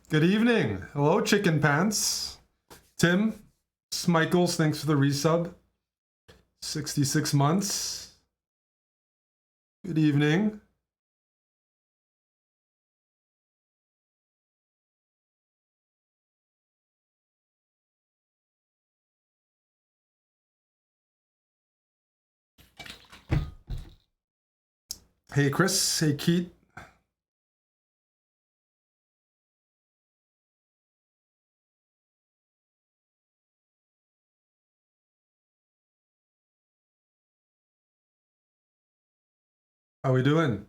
Good evening. Hello, Chicken Pants. Tim, Smichaels, thanks for the resub. 66 months. Good evening. Hey, Chris. Hey, Keith. How we doing?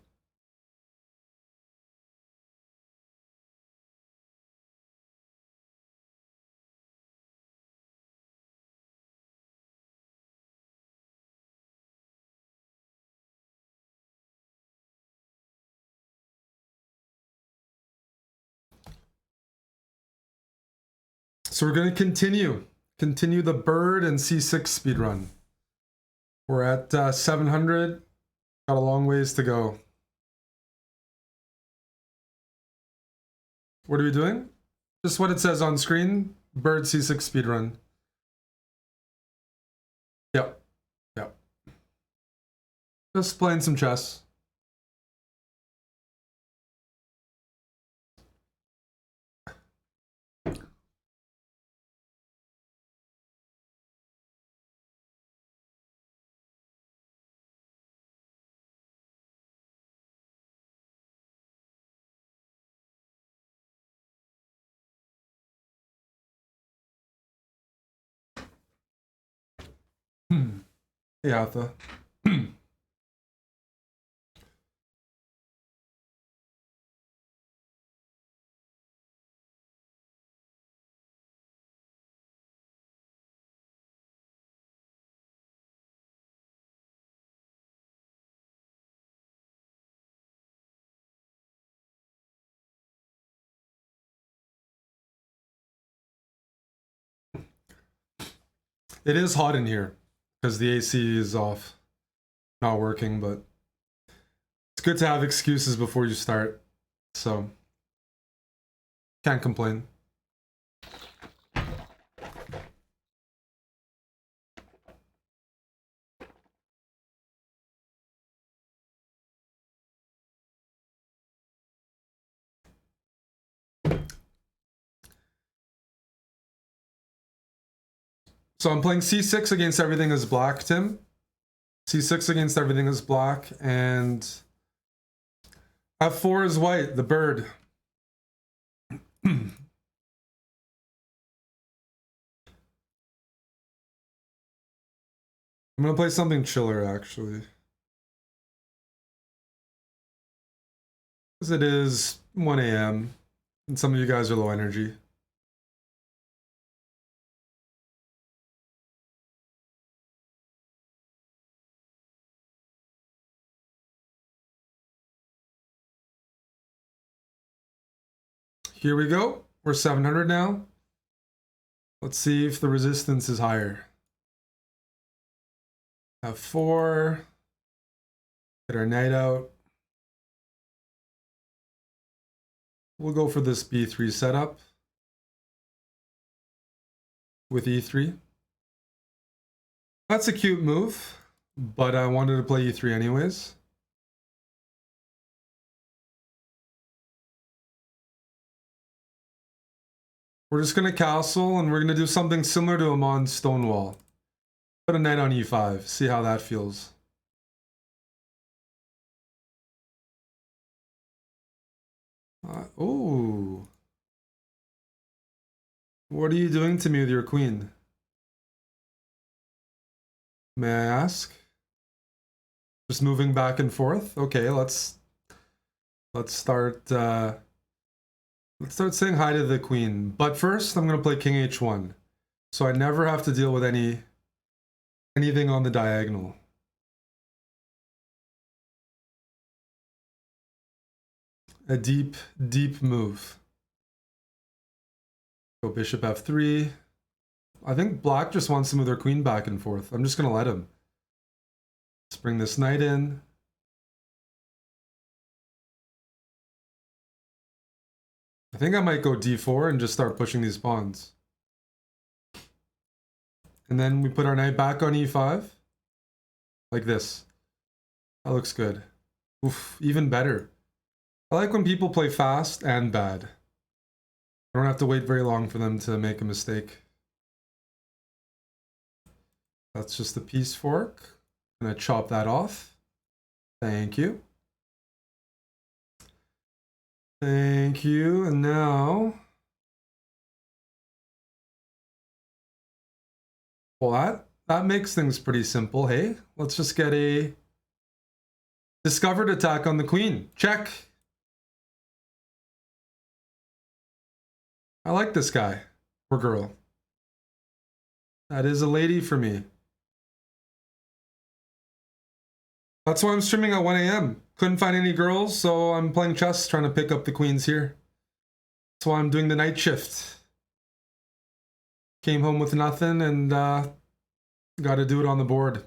So we're going to continue the bird and C6 speedrun. We're at 700. Got a long ways to go. What are we doing? Just what it says on screen. Bird C6 speedrun. Yep. Yep. Just playing some chess. Hey, Arthur. It is hot in here because the AC is off, not working, but it's good to have excuses before you start, so can't complain. So I'm playing C6 against everything is black, Tim. C6 against everything is black, and F4 is white, the bird. I'm gonna play something chiller, actually. Because it is 1 a.m. and some of you guys are low energy. Here we go. We're 700 now. Let's see if the resistance is higher. F4. Get our knight out. We'll go for this B3 setup with E3. That's a cute move, but I wanted to play E3 anyways. We're just gonna castle and we're gonna do something similar to Amon Stonewall. Put a knight on E5, see how that feels. Oh. What are you doing to me with your queen? May I ask? Just moving back and forth? Okay, let's start saying hi to the queen. But first, I'm gonna play King H1. So I never have to deal with anything on the diagonal. A deep, deep move. Go bishop f3. I think black just wants to move their queen back and forth. I'm just gonna let him. Let's bring this knight in. I think I might go d4 and just start pushing these pawns. And then we put our knight back on e5. Like this. That looks good. Oof, even better. I like when people play fast and bad. I don't have to wait very long for them to make a mistake. That's just the piece fork. I'm gonna chop that off. Thank you. Thank you. And now, well, that makes things pretty simple. Hey, let's just get a discovered attack on the queen. Check. I like this guy or girl. That is a lady for me. That's why I'm streaming at 1 a.m. Couldn't find any girls, so I'm playing chess, trying to pick up the queens here. That's why I'm doing the night shift. Came home with nothing and got to do it on the board.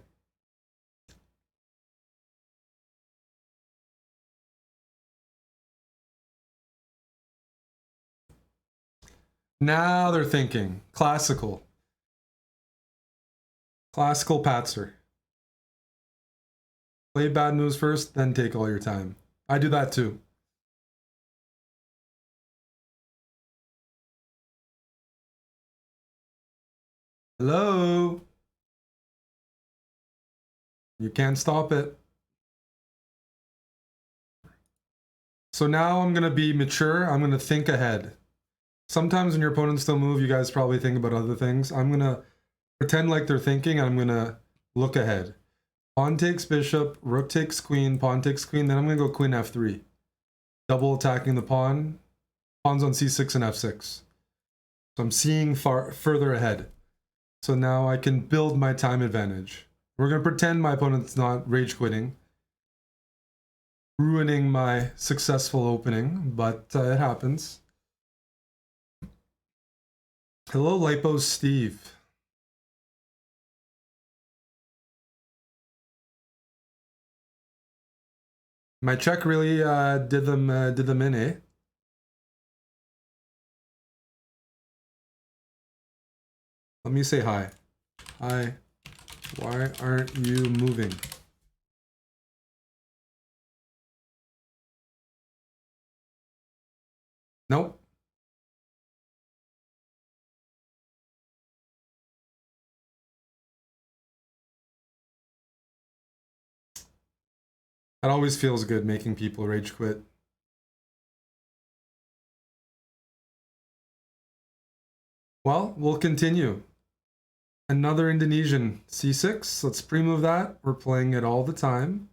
Now they're thinking. Classical. Classical Patzer. Play bad moves first, then take all your time. I do that too. Hello? You can't stop it. So now I'm going to be mature. I'm going to think ahead. Sometimes when your opponents don't move, you guys probably think about other things. I'm going to pretend like they're thinking, and I'm going to look ahead. Pawn takes bishop, rook takes queen, pawn takes queen, then I'm going to go queen f3. Double attacking the pawn. Pawns on c6 and f6. So I'm seeing further ahead. So now I can build my time advantage. We're going to pretend my opponent's not rage quitting. Ruining my successful opening, but it happens. Hello, Lipo Steve. My check really did them in, eh? Let me say hi. Hi. Why aren't you moving? Nope. That always feels good, making people rage quit. Well, we'll continue. Another Indonesian c6. Let's pre-move that. We're playing it all the time.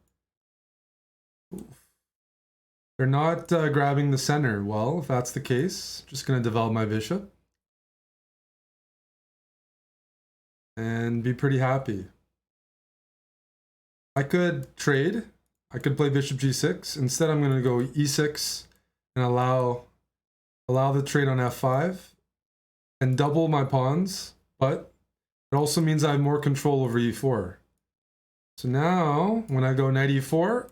Oof. They're not grabbing the center. Well, if that's the case, just going to develop my bishop. And be pretty happy. I could trade. I could play bishop g6. Instead, I'm going to go e6 and allow the trade on f5 and double my pawns, but it also means I have more control over e4. So now, when I go knight e4,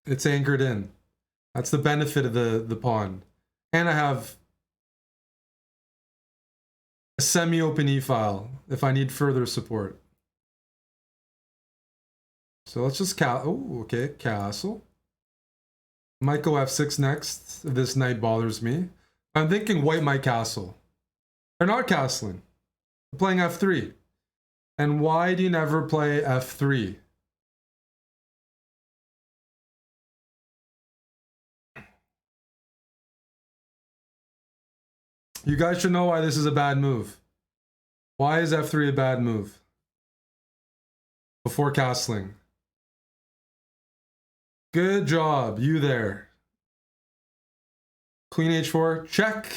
it's anchored in. That's the benefit of the pawn. And I have a semi-open e-file if I need further support. So let's just castle. Might go f6 next if this knight bothers me. I'm thinking white might castle. They're not castling. They're playing f3. And why do you never play f3? You guys should know why this is a bad move. Why is f3 a bad move? Before castling. Good job, you there. Queen h4, check.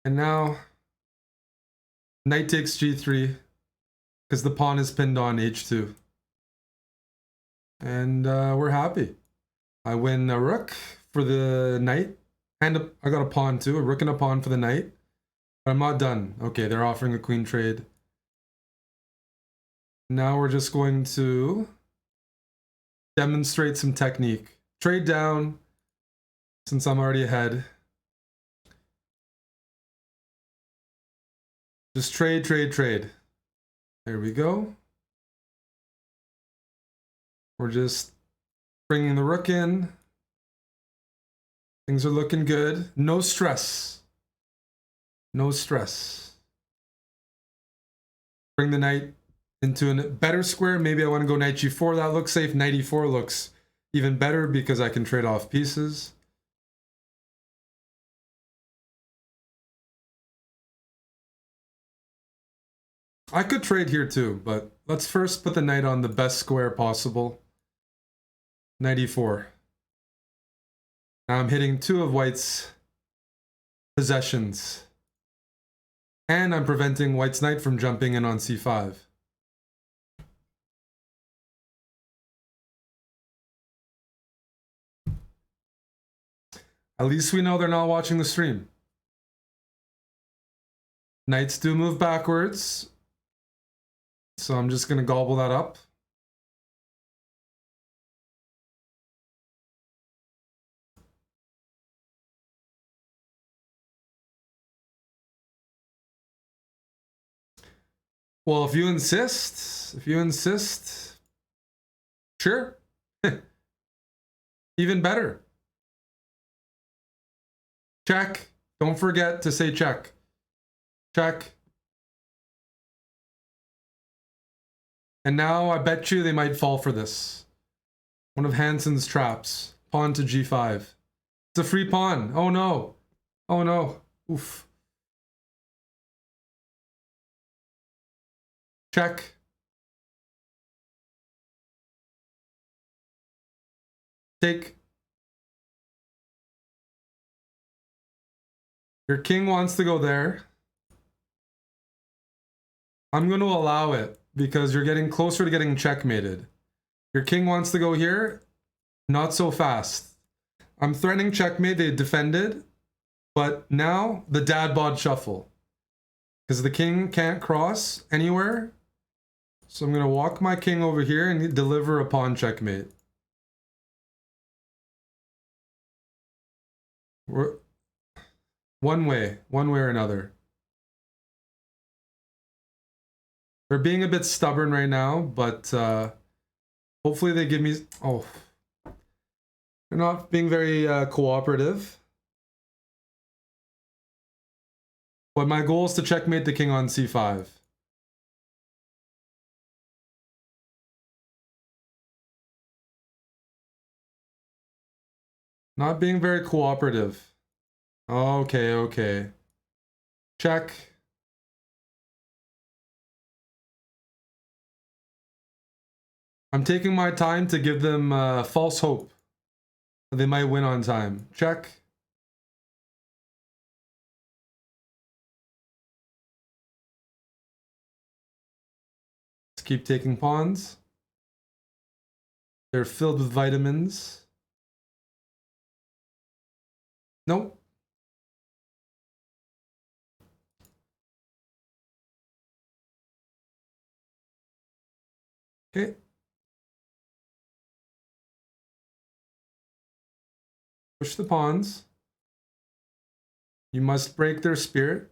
And now, knight takes g3, because the pawn is pinned on h2. And we're happy. I win a rook for the knight. And I got a pawn too, a rook and a pawn for the knight. But I'm not done. Okay, they're offering a queen trade. Now we're just going to demonstrate some technique. Trade down, since I'm already ahead. Just trade, trade, trade. There we go. We're just bringing the rook in. Things are looking good. No stress. No stress. Bring the knight into a better square. Maybe I want to go knight g4. That looks safe. Knight e4 looks even better because I can trade off pieces. I could trade here too, but let's first put the knight on the best square possible. Knight e4. Now I'm hitting two of white's possessions. And I'm preventing white's knight from jumping in on c5. At least we know they're not watching the stream. Knights do move backwards. So I'm just going to gobble that up. Well, if you insist, sure. Even better. Check. Don't forget to say check. Check. And now I bet you they might fall for this. One of Hansen's traps. Pawn to g5. It's a free pawn. Oh no. Oh no. Oof. Check. Take. Your king wants to go there. I'm going to allow it because you're getting closer to getting checkmated. Your king wants to go here. Not so fast. I'm threatening checkmate. They defended. But now the dad bod shuffle. Because the king can't cross anywhere. So I'm going to walk my king over here and deliver a pawn checkmate. We're one way or another. They're being a bit stubborn right now, but hopefully they give me... Oh. They're not being very cooperative. But my goal is to checkmate the king on c5. Not being very cooperative. Okay, okay. Check. I'm taking my time to give them false hope. They might win on time. Check. Let's keep taking pawns. They're filled with vitamins. Nope. Okay. Push the pawns. You must break their spirit.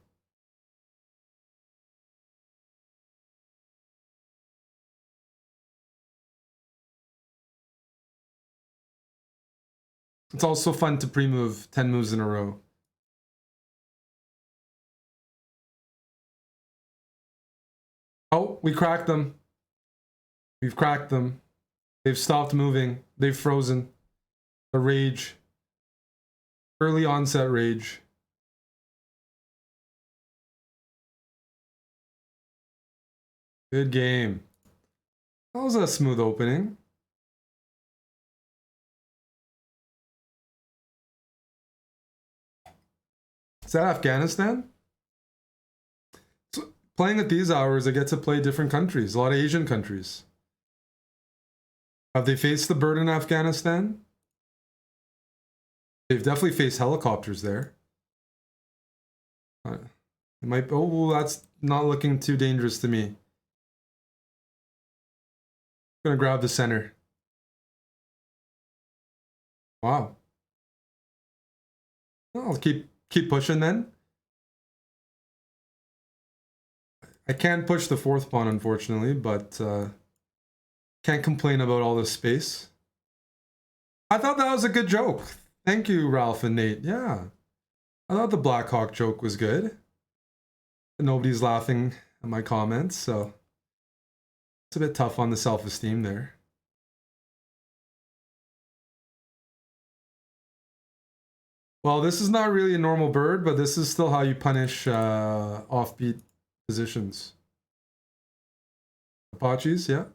It's also fun to pre-move 10 moves in a row. Oh, we cracked them. We've cracked them. They've stopped moving. They've frozen. The rage. Early onset rage. Good game. That was a smooth opening. Is that Afghanistan? So playing at these hours, I get to play different countries, a lot of Asian countries. Have they faced the bird in Afghanistan? They've definitely faced helicopters there. It might. Oh, that's not looking too dangerous to me. Gonna grab the center. Wow. I'll keep pushing then. I can't push the fourth pawn, unfortunately, but can't complain about all this space. I thought that was a good joke. Thank you, Ralph and Nate. Yeah. I thought the Black Hawk joke was good. Nobody's laughing at my comments, so it's a bit tough on the self-esteem there. Well, this is not really a normal bird, but this is still how you punish offbeat positions. Apaches, yeah.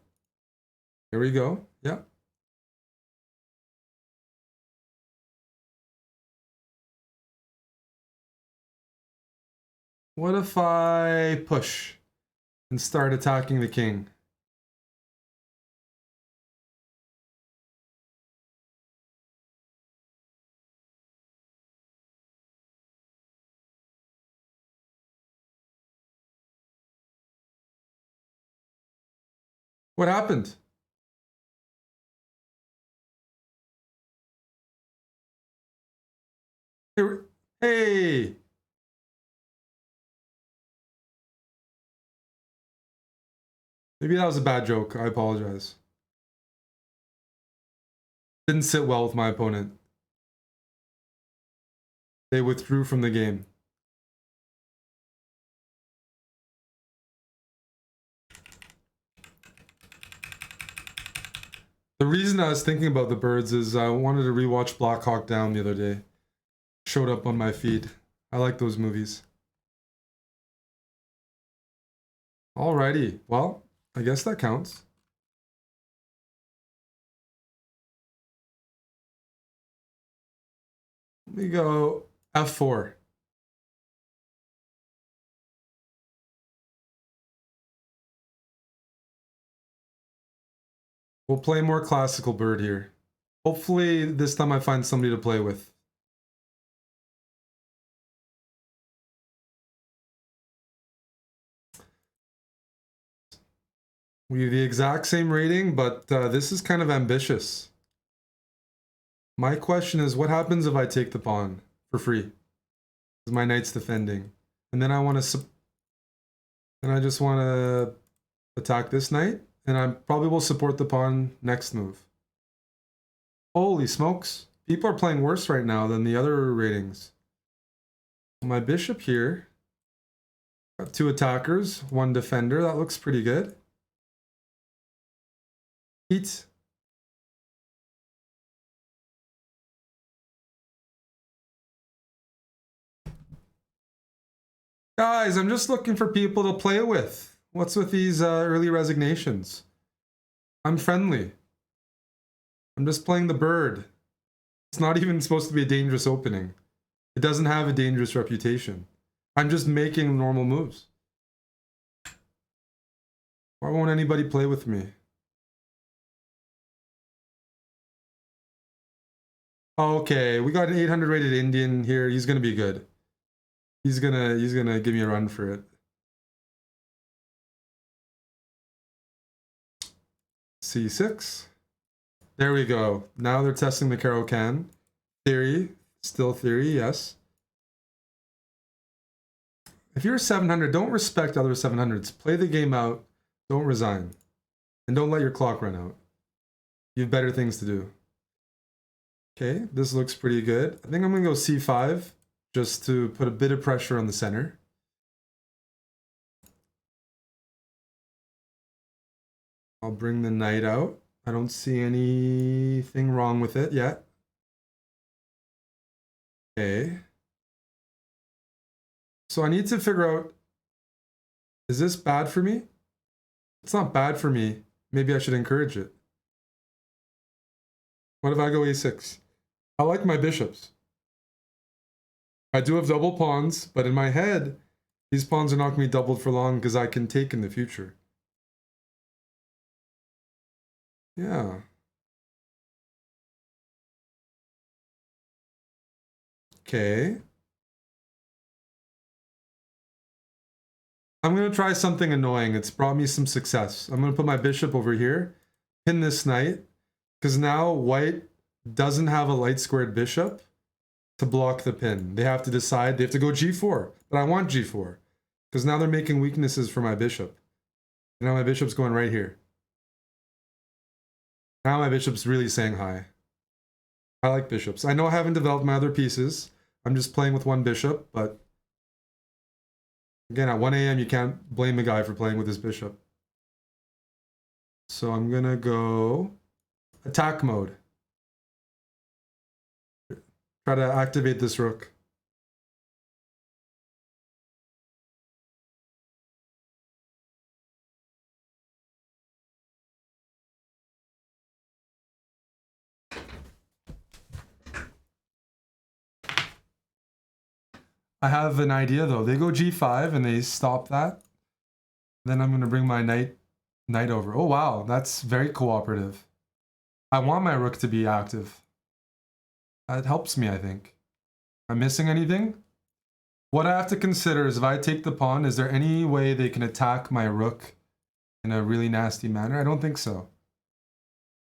Here we go, yeah. What if I push and start attacking the king? What happened? Hey! Maybe that was a bad joke. I apologize. Didn't sit well with my opponent. They withdrew from the game. The reason I was thinking about the birds is I wanted to rewatch Black Hawk Down the other day. Showed up on my feed. I like those movies. Alrighty, well, I guess that counts. Let me go F4. We'll play more classical bird here. Hopefully this time I find somebody to play with. We have the exact same rating, but this is kind of ambitious. My question is, what happens if I take the pawn for free? Because my knight's defending. And then I want to... And I just want to attack this knight. And I probably will support the pawn next move. Holy smokes. People are playing worse right now than the other ratings. My bishop here. Got 2 attackers, 1 defender. That looks pretty good. Eat. Guys, I'm just looking for people to play with. What's with these early resignations? I'm friendly. I'm just playing the bird. It's not even supposed to be a dangerous opening. It doesn't have a dangerous reputation. I'm just making normal moves. Why won't anybody play with me? Okay, we got an 800 rated Indian here. He's gonna be good. He's gonna give me a run for it. C6. There we go. Now they're testing the Caro-Kann. Theory. Still theory, yes. If you're 700, don't respect other 700s. Play the game out. Don't resign. And don't let your clock run out. You have better things to do. Okay, this looks pretty good. I think I'm going to go C5 just to put a bit of pressure on the center. I'll bring the knight out. I don't see anything wrong with it yet. Okay. So I need to figure out, is this bad for me? It's not bad for me. Maybe I should encourage it. What if I go A6? I like my bishops. I do have double pawns, but in my head, these pawns are not going to be doubled for long because I can take in the future. Yeah. Okay. I'm going to try something annoying. It's brought me some success. I'm going to put my bishop over here, pin this knight, because now white doesn't have a light squared bishop. to block the pin. They have to decide. They have to go g4. But I want g4. Because now they're making weaknesses for my bishop. Now my bishop's going right here. Now my bishop's really saying hi. I like bishops. I know I haven't developed my other pieces. I'm just playing with one bishop, but again, at 1 a.m. you can't blame a guy for playing with his bishop. So I'm gonna go attack mode. Try to activate this rook. I have an idea though. They go g5 and they stop that. Then I'm gonna bring my knight over. Oh wow, that's very cooperative. I want my rook to be active. That helps me, I think. Am I missing anything? What I have to consider is if I take the pawn, is there any way they can attack my rook in a really nasty manner? I don't think so.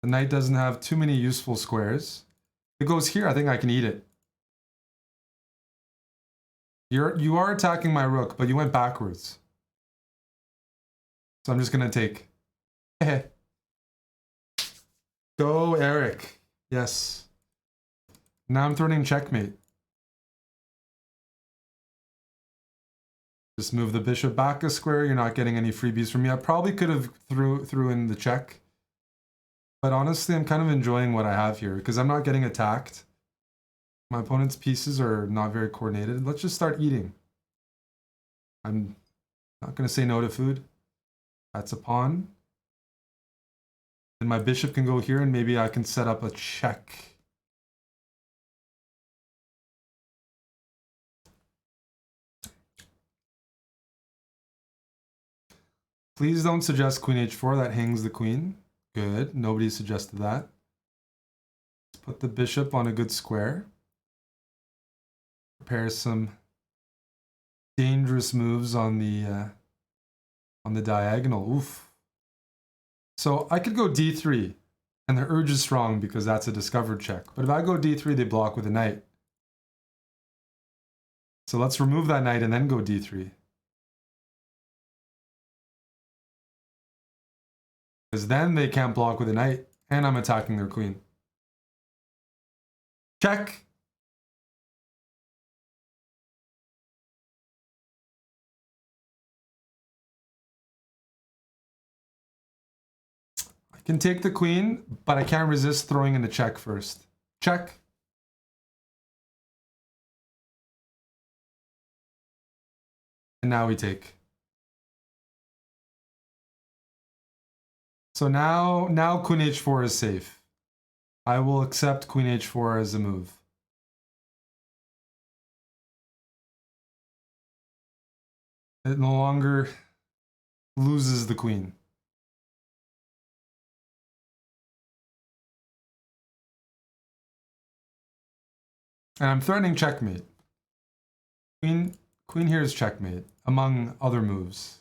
The knight doesn't have too many useful squares. If it goes here, I think I can eat it. You are attacking my rook, but you went backwards. So I'm just gonna take. Go, Eric. Yes. Now I'm threatening checkmate. Just move the bishop back a square. You're not getting any freebies from me. I probably could have threw in the check. But honestly, I'm kind of enjoying what I have here because I'm not getting attacked. My opponent's pieces are not very coordinated. Let's just start eating. I'm not going to say no to food. That's a pawn. And my bishop can go here and maybe I can set up a check. Please don't suggest queen h4. That hangs the queen. Good. Nobody suggested that. Let's put the bishop on a good square. Prepare some dangerous moves on the diagonal. Oof. So I could go d3, and the urge is strong because that's a discovered check. But if I go d3, they block with a knight. So let's remove that knight and then go d3. Because then they can't block with a knight, and I'm attacking their queen. Check. I can take the queen, but I can't resist throwing in the check first. Check. And now we take. So now queen h4 is safe. I will accept queen h4 as a move. It no longer loses the queen. And I'm threatening checkmate. Queen here is checkmate, among other moves.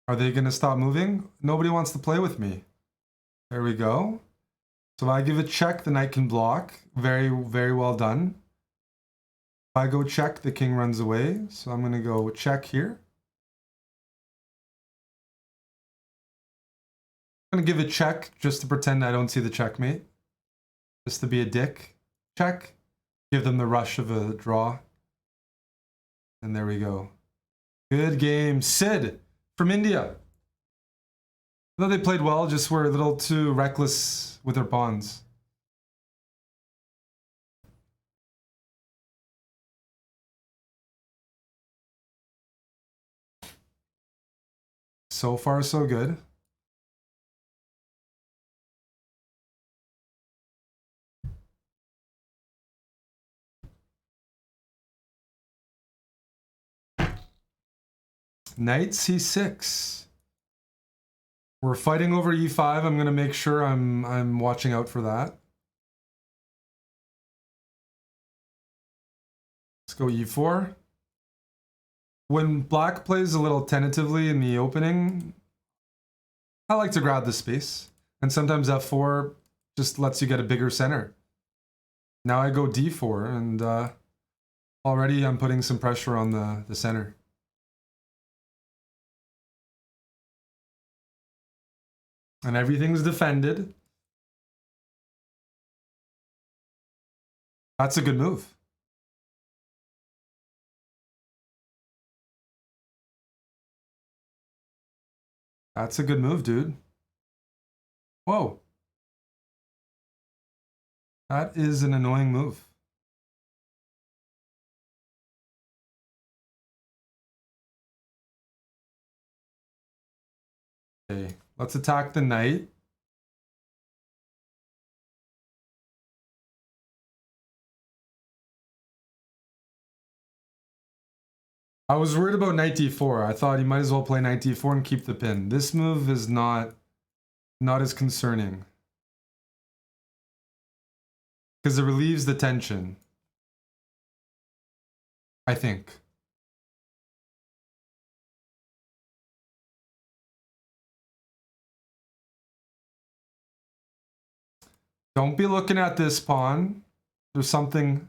Are they going to stop moving? Nobody wants to play with me. There we go. So if I give a check, the knight can block. Very, very well done. If I go check, the king runs away. So I'm going to go check here. I'm going to give a check just to pretend I don't see the checkmate. Just to be a dick. Check. Give them the rush of a draw. And there we go. Good game. Sid from India. I thought they played well, just were a little too reckless with their pawns. So far, so good. Knight c6. We're fighting over e5. I'm gonna make sure I'm watching out for that. go e4. When black plays a little tentatively in the opening, I like to grab the space. And sometimes f4 just lets you get a bigger center. Now I go d4, and already I'm putting some pressure on the center. And everything's defended. That's a good move. That's a good move, dude. Whoa. That is an annoying move. Okay, let's attack the knight. I was worried about knight d4. I thought he might as well play knight d4 and keep the pin. This move is not as concerning, because it relieves the tension, I think. Don't be looking at this pawn. There's something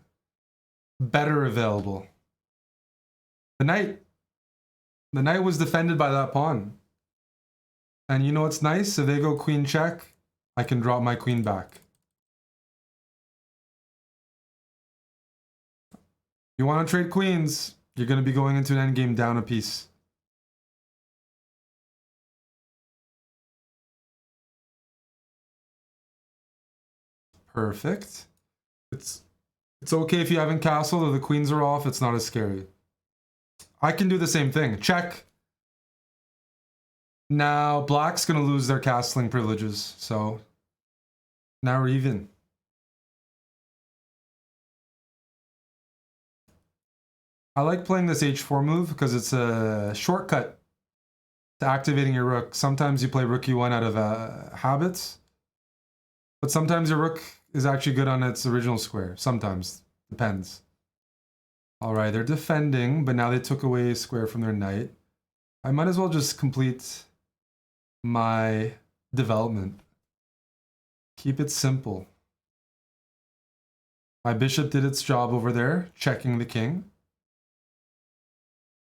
better available. The knight was defended by that pawn. And you know what's nice? If they go queen check, I can drop my queen back. You want to trade queens, you're going to be going into an endgame down a piece. Perfect. It's okay if you haven't castled or the queens are off, it's not as scary. I can do the same thing. Check. Now black's gonna lose their castling privileges, so now we're even. I like playing this h4 move because it's a shortcut to activating your rook. Sometimes you play rook e1 out of habits, but sometimes your rook is actually good on its original square. Sometimes. Depends. Alright, they're defending, but now they took away a square from their knight. I might as well just complete my development. Keep it simple. My bishop did its job over there, checking the king.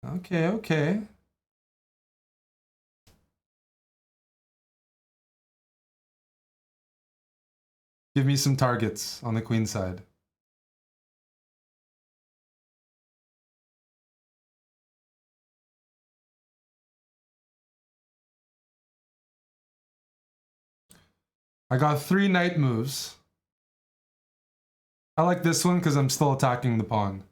Okay, okay. Give me some targets on the queen side. I got 3 knight moves. I like this one because I'm still attacking the pawn.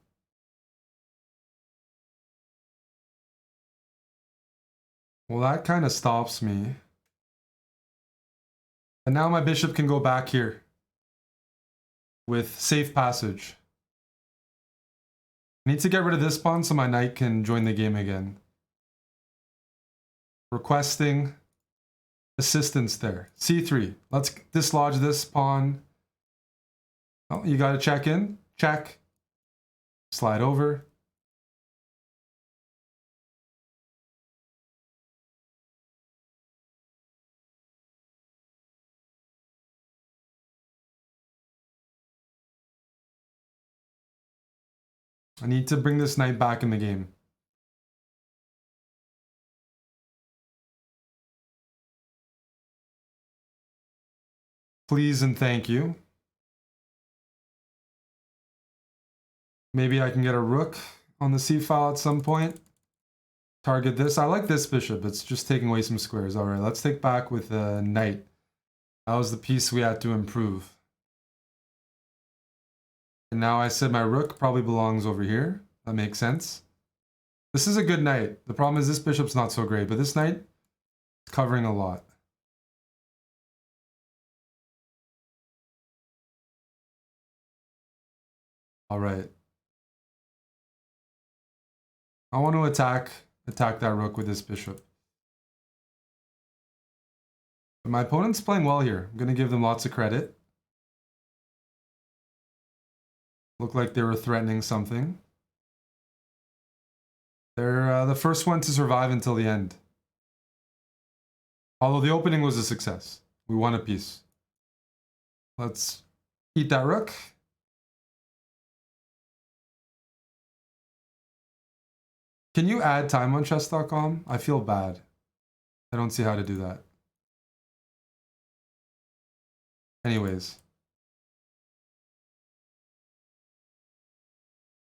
Well, that kind of stops me. And now my bishop can go back here with safe passage. I need to get rid of this pawn so my knight can join the game again. Requesting assistance there. c3. Let's dislodge this pawn. Oh, you got to check in. Check. Slide over. I need to bring this knight back in the game. Please and thank you. Maybe I can get a rook on the c-file at some point. Target this. I like this bishop. It's just taking away some squares. All right, let's take back with a knight. That was the piece we had to improve. And now I said my rook probably belongs over here. That makes sense. This is a good knight. The problem is this bishop's not so great, but this knight is covering a lot. All right. I want to attack that rook with this bishop. But my opponent's playing well here. I'm going to give them lots of credit. Looked like they were threatening something. the first one to survive until the end. Although the opening was a success. We won a piece. Let's eat that rook. Can you add time on chess.com? I feel bad. I don't see how to do that. Anyways.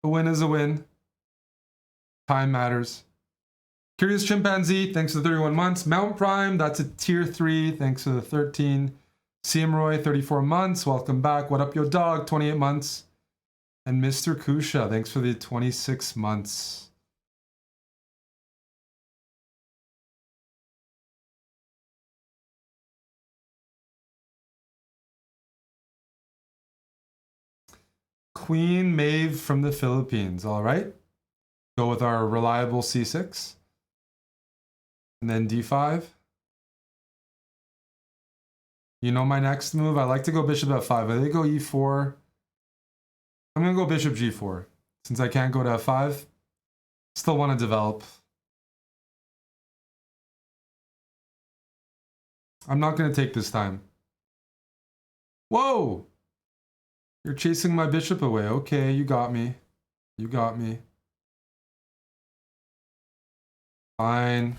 A win is a win. Time matters. Curious Chimpanzee, thanks for the 31 months. Mount Prime, that's a tier 3, thanks for the 13. CM Roy, 34 months, welcome back. What up, yo dog, 28 months. And Mr. Kusha, thanks for the 26 months. Queen Maeve from the Philippines, all right. Go with our reliable c6. And then d5. You know my next move? I like to go bishop f5. I think go e4. I'm going to go bishop g4. Since I can't go to f5. Still want to develop. I'm not going to take this time. Whoa! You're chasing my bishop away. Okay, you got me. You got me. Fine.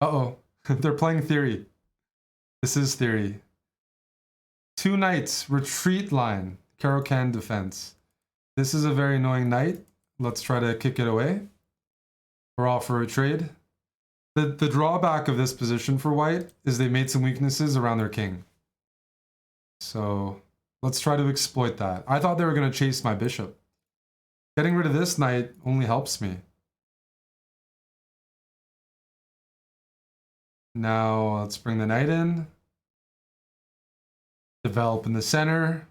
Uh-oh. They're playing theory. This is theory. 2 knights. Retreat line. Caro-Kann Defense. This is a very annoying knight. Let's try to kick it away. We're all for a trade. The drawback of this position for white is they made some weaknesses around their king. So let's try to exploit that. I thought they were going to chase my bishop. Getting rid of this knight only helps me. Now let's bring the knight in. Develop in the center.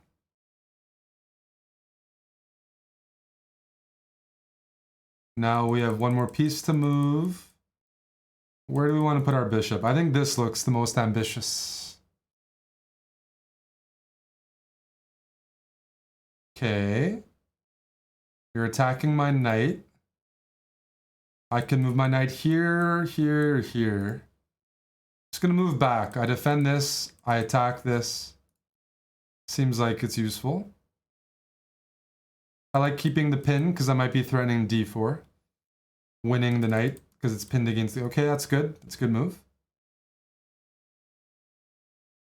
Now we have one more piece to move. Where do we want to put our bishop? I think this looks the most ambitious. Okay. You're attacking my knight. I can move my knight here, here, here. Just gonna move back. I defend this. I attack this. Seems like it's useful. I like keeping the pin because I might be threatening d4. Winning the knight because it's pinned against the... Okay, that's good. That's a good move.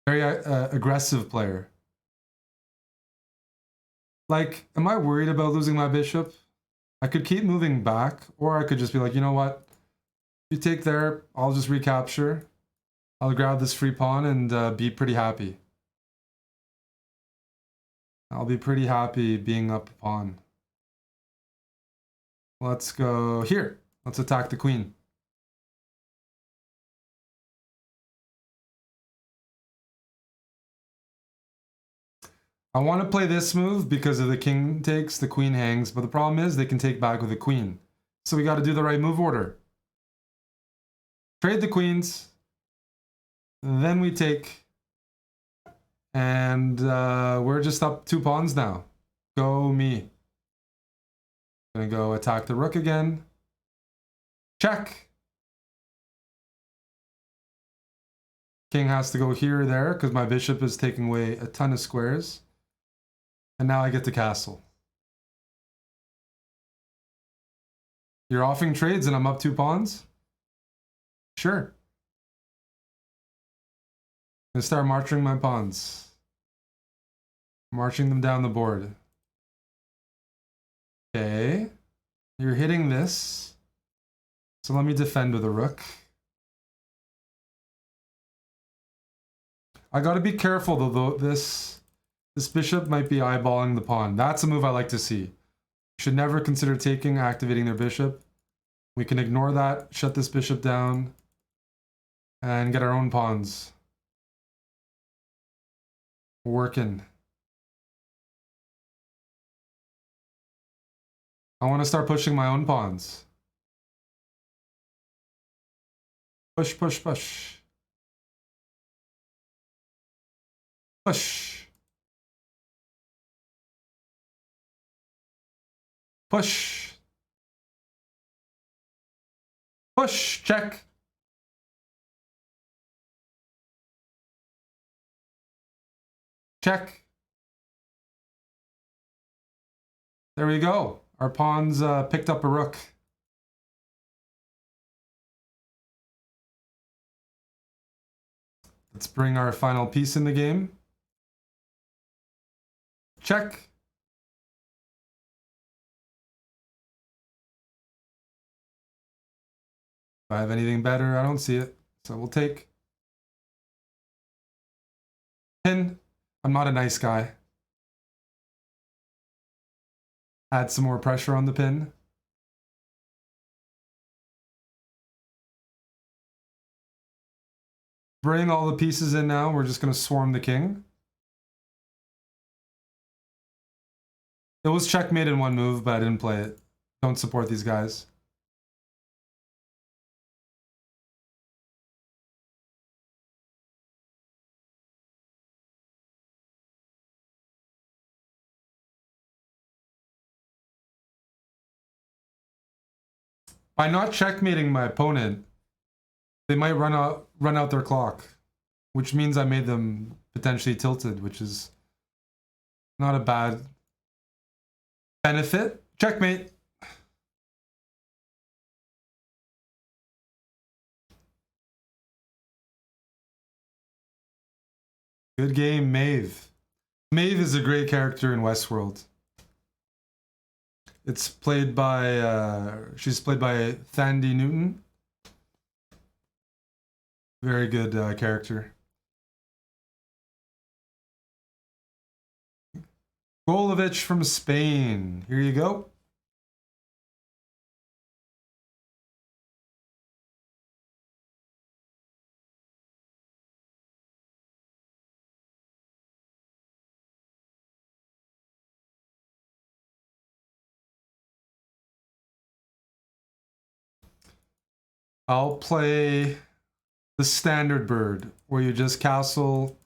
Very aggressive player. Like, am I worried about losing my bishop? I could keep moving back, or I could just be like, you know what? You take there, I'll just recapture. I'll grab this free pawn and be pretty happy. I'll be pretty happy being up a pawn. Let's go here. Let's attack the queen. I want to play this move because if the king takes, the queen hangs, but the problem is they can take back with the queen. So we got to do the right move order. Trade the queens. Then we take. And we're just up 2 pawns now. Go me. Gonna go attack the rook again. Check. King has to go here or there because my bishop is taking away a ton of squares. And now I get the castle. You're offering trades and I'm up 2 pawns? Sure. I'm gonna start marching my pawns. Marching them down the board. Okay. You're hitting this. So let me defend with a rook. I gotta be careful though, this bishop might be eyeballing the pawn. That's a move I like to see. You should never consider taking, activating their bishop. We can ignore that, shut this bishop down, and get our own pawns working. I want to start pushing my own pawns. Push, push, push. Push. Push. Push, check. Check. There we go. Our pawns picked up a rook. Let's bring our final piece in the game. Check. If I have anything better, I don't see it. So we'll take. Pin. I'm not a nice guy. Add some more pressure on the pin. Bring all the pieces in now. We're just going to swarm the king. It was checkmate in one move, but I didn't play it. Don't support these guys. By not checkmating my opponent, they might run out their clock, which means I made them potentially tilted, which is not a bad benefit. Checkmate. Good game, Maeve. Maeve is a great character in Westworld. It's played by, she's played by Thandie Newton. Very good character. Golovich from Spain. Here you go. I'll play the standard bird, where you just castle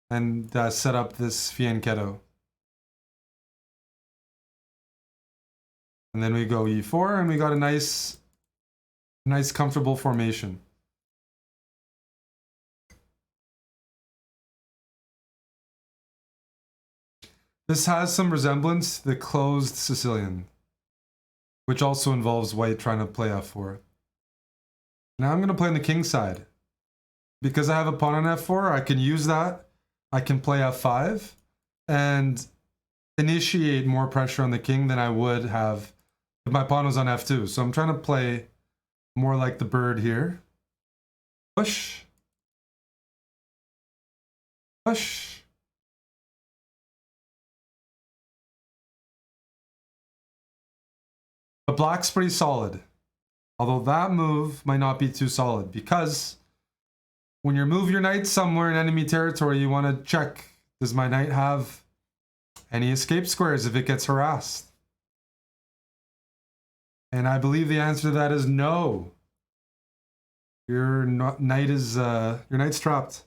and set up this fianchetto. And then we go e4, and we got a nice comfortable formation. This has some resemblance to the closed Sicilian, which also involves white trying to play f4. Now I'm going to play on the king side. Because I have a pawn on f4, I can use that. I can play f5 and initiate more pressure on the king than I would have if my pawn was on f2. So I'm trying to play more like the bird here. Push. Push. But black's pretty solid. Although that move might not be too solid, because when you move your knight somewhere in enemy territory, you want to check, does my knight have any escape squares if it gets harassed? And I believe the answer to that is no. Your knight's trapped.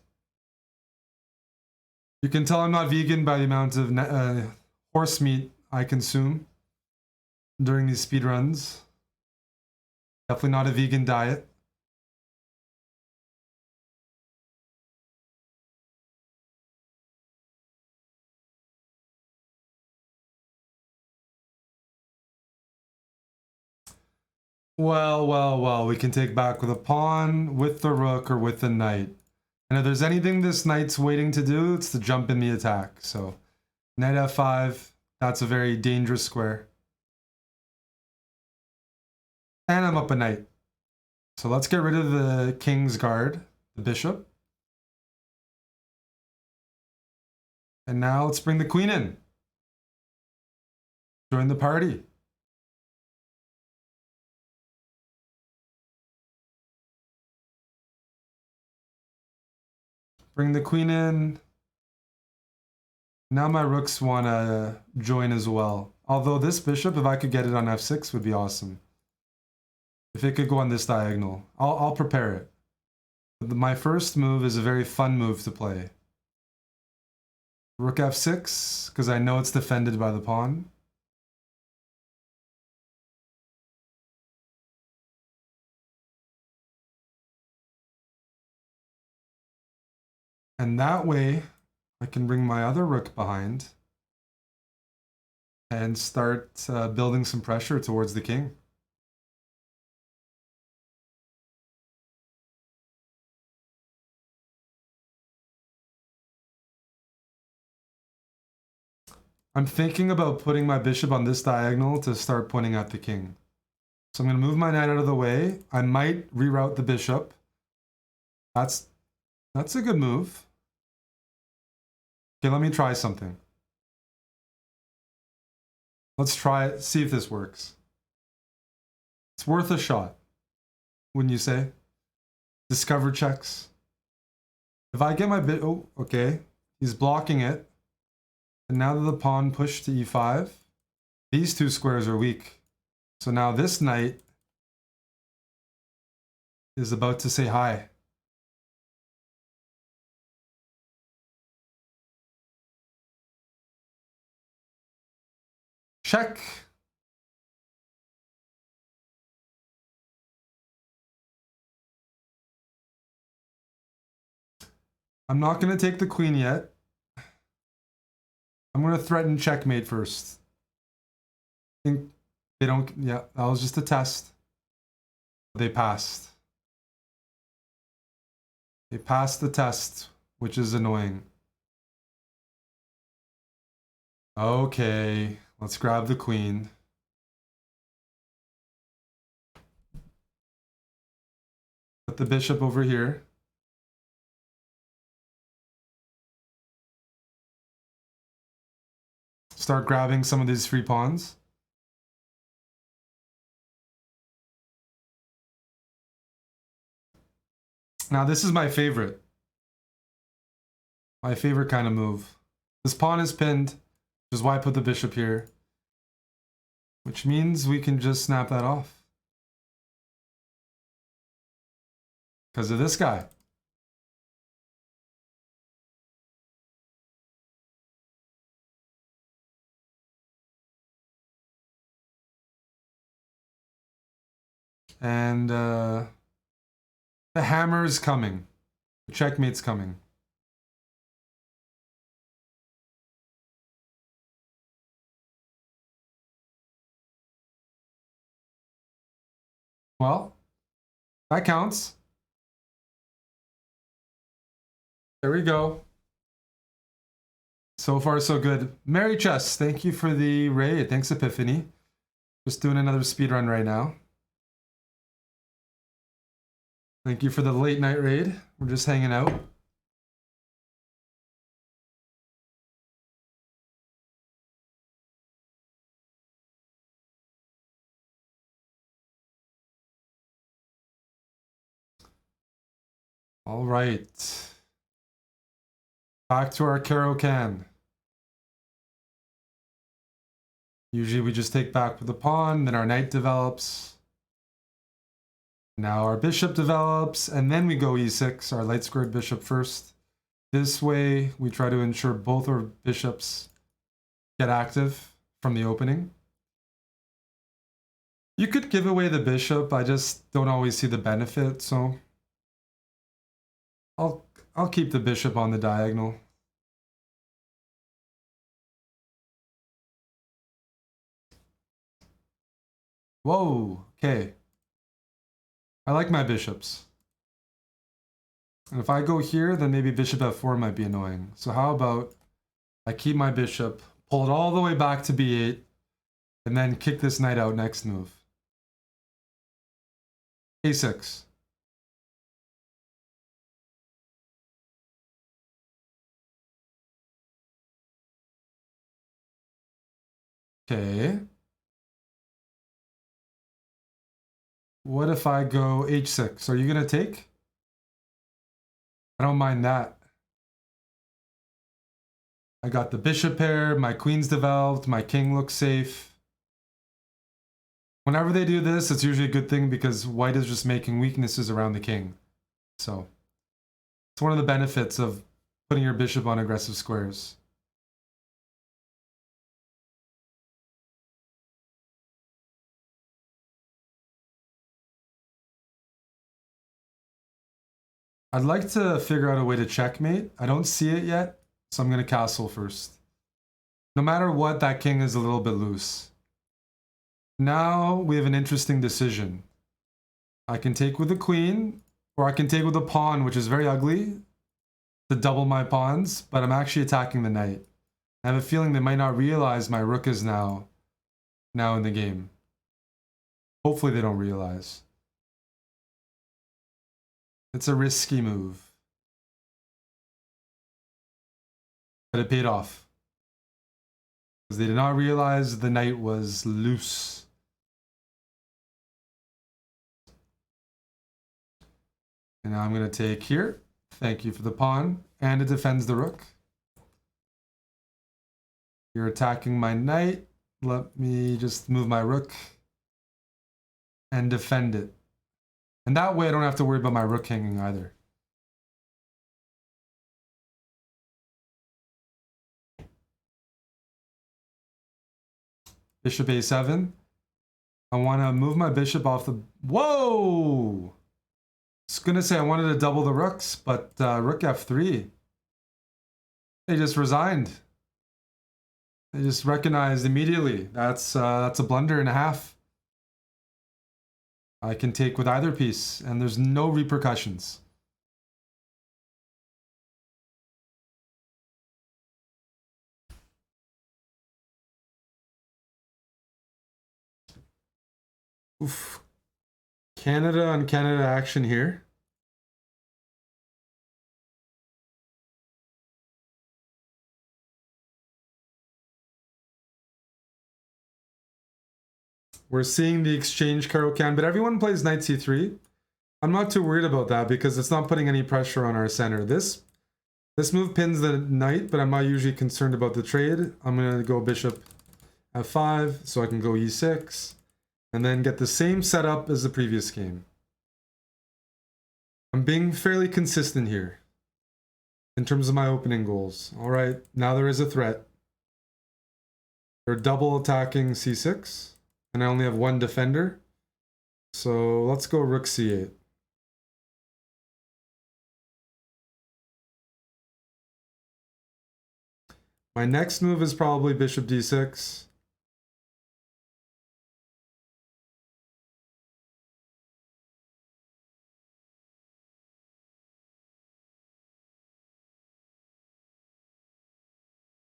You can tell I'm not vegan by the amount of horse meat I consume during these speedruns. Definitely not a vegan diet. Well, we can take back with a pawn, with the rook, or with the knight. And if there's anything this knight's waiting to do, it's to jump in the attack. So, knight f5, that's a very dangerous square. And I'm up a knight. So let's get rid of the king's guard, the bishop. And now let's bring the queen in. Join the party. Bring the queen in. Now my rooks want to join as well. Although this bishop, if I could get it on f6, would be awesome. If it could go on this diagonal. I'll prepare it. But my first move is a very fun move to play. Rook f6, because I know it's defended by the pawn. And that way, I can bring my other rook behind and start building some pressure towards the king. I'm thinking about putting my bishop on this diagonal to start pointing at the king. So I'm going to move my knight out of the way. I might reroute the bishop. That's a good move. Okay, let me try something. Let's try it, see if this works. It's worth a shot, wouldn't you say? Discover checks. If I get my bit, oh, okay. He's blocking it. And now that the pawn pushed to e5, these two squares are weak. So now this knight is about to say hi. Check. I'm not going to take the queen yet. I'm going to threaten checkmate first. I think they don't, yeah, that was just a test. They passed. They passed the test, which is annoying. Okay, let's grab the queen. Put the bishop over here. Start grabbing some of these free pawns. Now this is my favorite. My favorite kind of move. This pawn is pinned, which is why I put the bishop here. Which means we can just snap that off. Because of this guy. And the hammer is coming. The checkmate's coming. Well, that counts. There we go. So far, so good. Merry Chess, thank you for the raid. Thanks, Epiphany. Just doing another speedrun right now. Thank you for the late night raid. We're just hanging out. All right. Back to our Caro-Kann. Usually we just take back with the pawn, then our knight develops. Now our bishop develops, and then we go e6, our light squared bishop first. This way, we try to ensure both our bishops get active from the opening. You could give away the bishop, I just don't always see the benefit, so I'll keep the bishop on the diagonal. Whoa, okay. I like my bishops. And if I go here, then maybe bishop f4 might be annoying. So how about I keep my bishop, pull it all the way back to b8, and then kick this knight out next move. a6. Okay. What if I go h6? Are you going to take? I don't mind that. I got the bishop pair, my queen's developed, my king looks safe. Whenever they do this, it's usually a good thing because white is just making weaknesses around the king. So it's one of the benefits of putting your bishop on aggressive squares. I'd like to figure out a way to checkmate. I don't see it yet, so I'm going to castle first. No matter what, that king is a little bit loose. Now we have an interesting decision. I can take with the queen, or I can take with the pawn, which is very ugly, to double my pawns, but I'm actually attacking the knight. I have a feeling they might not realize my rook is now in the game. Hopefully they don't realize. It's a risky move. But it paid off. Because they did not realize the knight was loose. And now I'm going to take here. Thank you for the pawn. And it defends the rook. You're attacking my knight. Let me just move my rook and defend it. And that way I don't have to worry about my rook hanging either. Bishop a7. I want to move my bishop off the... Whoa! I was going to say I wanted to double the rooks, but rook f3. They just resigned. They just recognized immediately. That's a blunder and a half. I can take with either piece, and there's no repercussions. Oof. Canada on Canada action here. We're seeing the exchange Caro-Kann, but everyone plays knight c3. I'm not too worried about that because it's not putting any pressure on our center. This move pins the knight, but I'm not usually concerned about the trade. I'm going to go bishop f5 so I can go e6 and then get the same setup as the previous game. I'm being fairly consistent here in terms of my opening goals. All right, now there is a threat. They're double attacking c6. And I only have one defender. So let's go rook c8. My next move is probably bishop d6.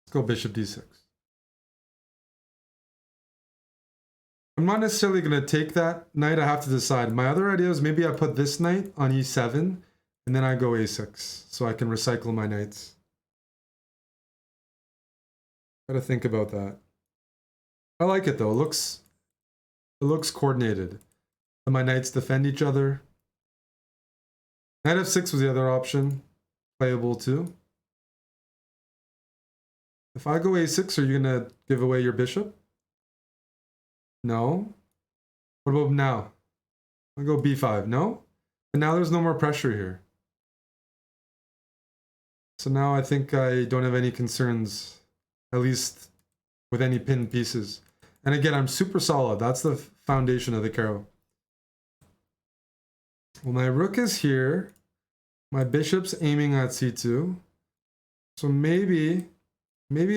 Let's go bishop d6. I'm not necessarily going to take that knight. I have to decide. My other idea is maybe I put this knight on e7 and then I go a6 so I can recycle my knights. Gotta think about that. I like it though. It looks coordinated. And my knights defend each other. Knight f6 was the other option. Playable too. If I go a6, are you going to give away your bishop? No. What about now? I'll go b5. No? And now there's no more pressure here. So now I think I don't have any concerns, at least with any pinned pieces. And again, I'm super solid. That's the foundation of the Caro. Well, my rook is here. My bishop's aiming at c2. So maybe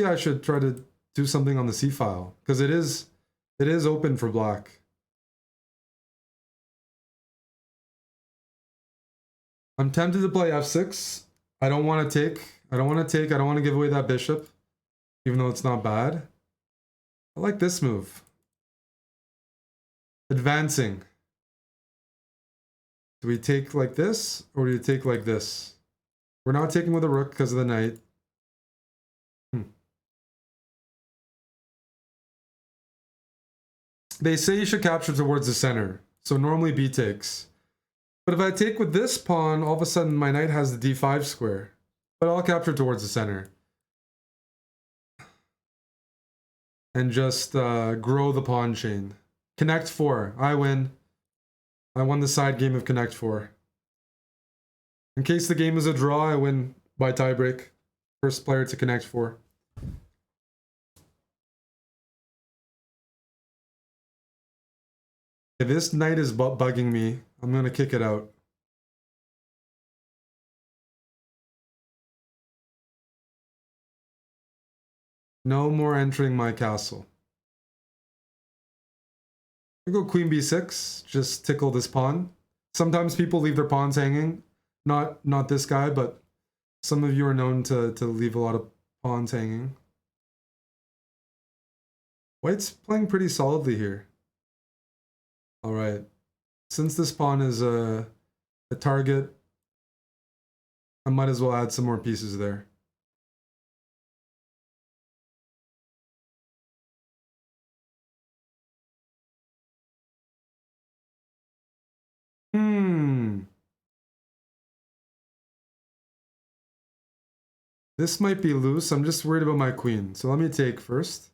I should try to do something on the c file because it is open for black. I'm tempted to play f6. I don't want to take. I don't want to give away that bishop, even though it's not bad. I like this move. Advancing. Do we take like this, or do you take like this? We're not taking with a rook because of the knight. They say you should capture towards the center, so normally b takes. But if I take with this pawn, all of a sudden my knight has the d5 square. But I'll capture towards the center. And just grow the pawn chain. Connect 4. I win. I won the side game of Connect 4. In case the game is a draw, I win by tiebreak. First player to Connect 4. If this knight is bugging me, I'm going to kick it out. No more entering my castle. I go queen b6, just tickle this pawn. Sometimes people leave their pawns hanging. Not this guy, but some of you are known to leave a lot of pawns hanging. White's playing pretty solidly here. All right. Since this pawn is a target, I might as well add some more pieces there. This might be loose. I'm just worried about my queen. So let me take first.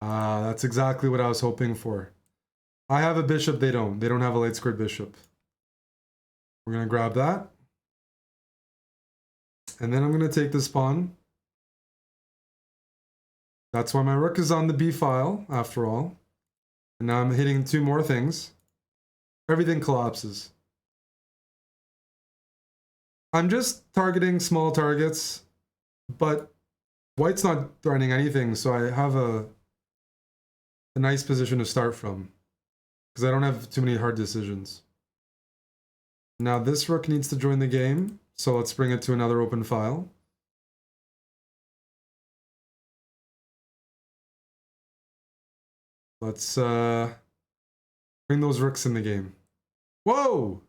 Ah, that's exactly what I was hoping for. I have a bishop, they don't. They don't have a light squared bishop. We're going to grab that. And then I'm going to take this pawn. That's why my rook is on the b file, after all. And now I'm hitting two more things. Everything collapses. I'm just targeting small targets, but white's not threatening anything, so I have a nice position to start from, because I don't have too many hard decisions. Now this rook needs to join the game, so let's bring it to another open file. Let's bring those rooks in the game. Whoa!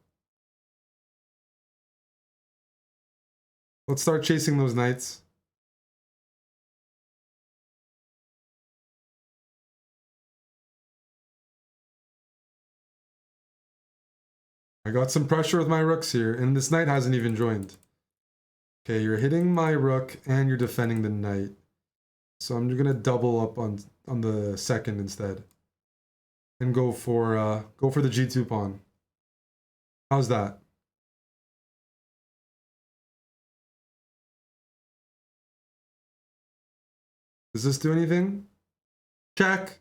Let's start chasing those knights. I got some pressure with my rooks here, and this knight hasn't even joined. Okay, you're hitting my rook, and you're defending the knight. So I'm gonna double up on the second instead, and go for the g2 pawn. How's that? Does this do anything? Check.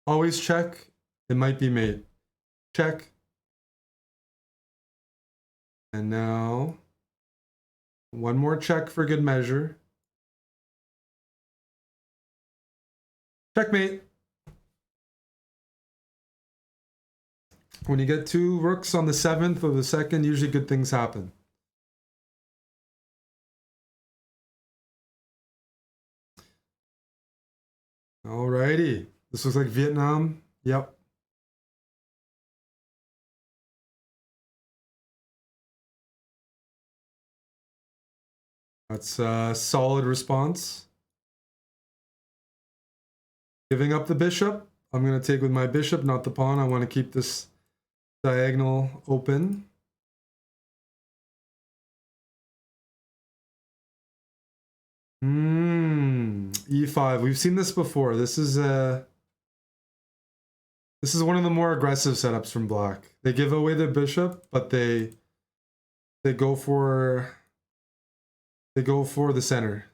Always check. It might be mate. Check. And now, one more check for good measure. Checkmate. When you get two rooks on the 7th or the 2nd, usually good things happen. Alrighty. This looks like Vietnam. Yep. That's a solid response. Giving up the bishop. I'm going to take with my bishop, not the pawn. I want to keep this diagonal open. E5. We've seen this before. This is one of the more aggressive setups from black. They give away the bishop, but they go for the center.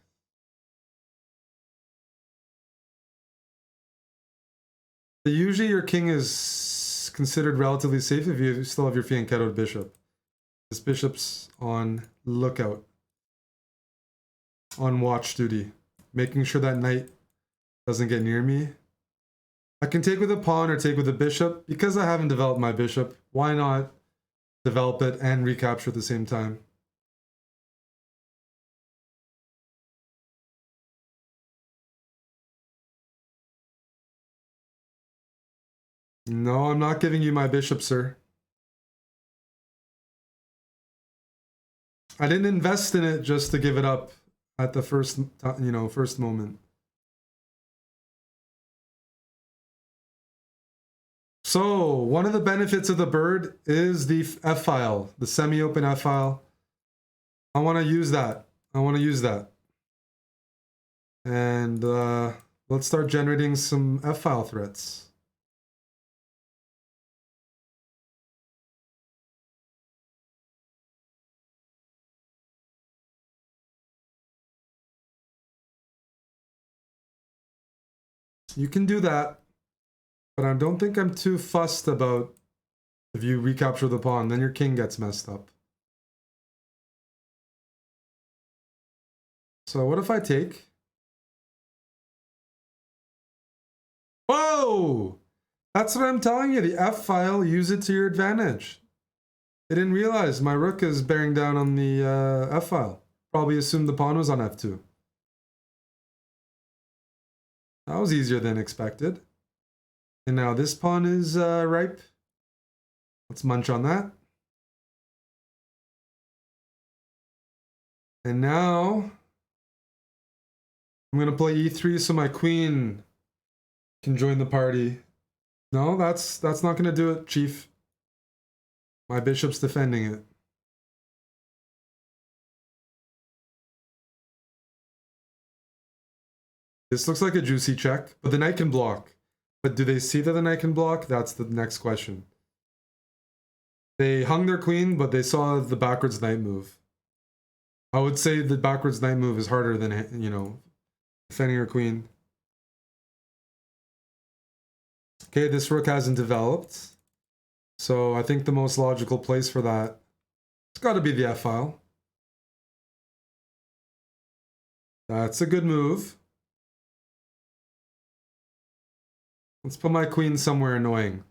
Usually your king is considered relatively safe if you still have your fianchettoed bishop. This bishop's on lookout, on watch duty, making sure that knight doesn't get near me. I can take with a pawn or take with a bishop. Because I haven't developed my bishop, why not develop it and recapture at the same time? No, I'm not giving you my bishop, sir. I didn't invest in it just to give it up at the first moment. So, one of the benefits of the bird is the F file, the semi-open F file. I want to use that. And let's start generating some F file threats. You can do that, but I don't think I'm too fussed about if you recapture the pawn, then your king gets messed up. So what if I take? Whoa! That's what I'm telling you. The F file, use it to your advantage. I didn't realize my rook is bearing down on the F file. Probably assumed the pawn was on F2. That was easier than expected. And now this pawn is ripe. Let's munch on that. And now I'm going to play e3 so my queen can join the party. No, that's not going to do it, chief. My bishop's defending it. This looks like a juicy check, but the knight can block. But do they see that the knight can block? That's the next question. They hung their queen, but they saw the backwards knight move. I would say the backwards knight move is harder than, you know, defending your queen. Okay, this rook hasn't developed. So I think the most logical place for that, it's got to be the F file. That's a good move. Let's put my queen somewhere annoying.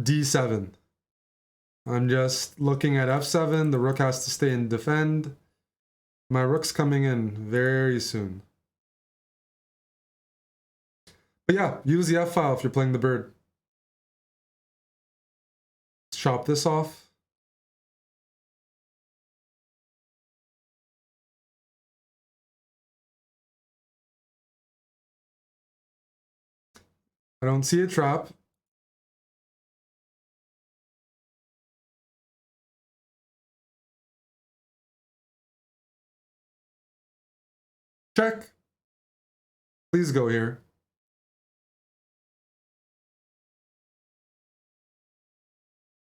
D7. I'm just looking at F7. The rook has to stay and defend. My rook's coming in very soon. But yeah, use the F file if you're playing the bird. Let's chop this off. I don't see a trap. Check. Please go here.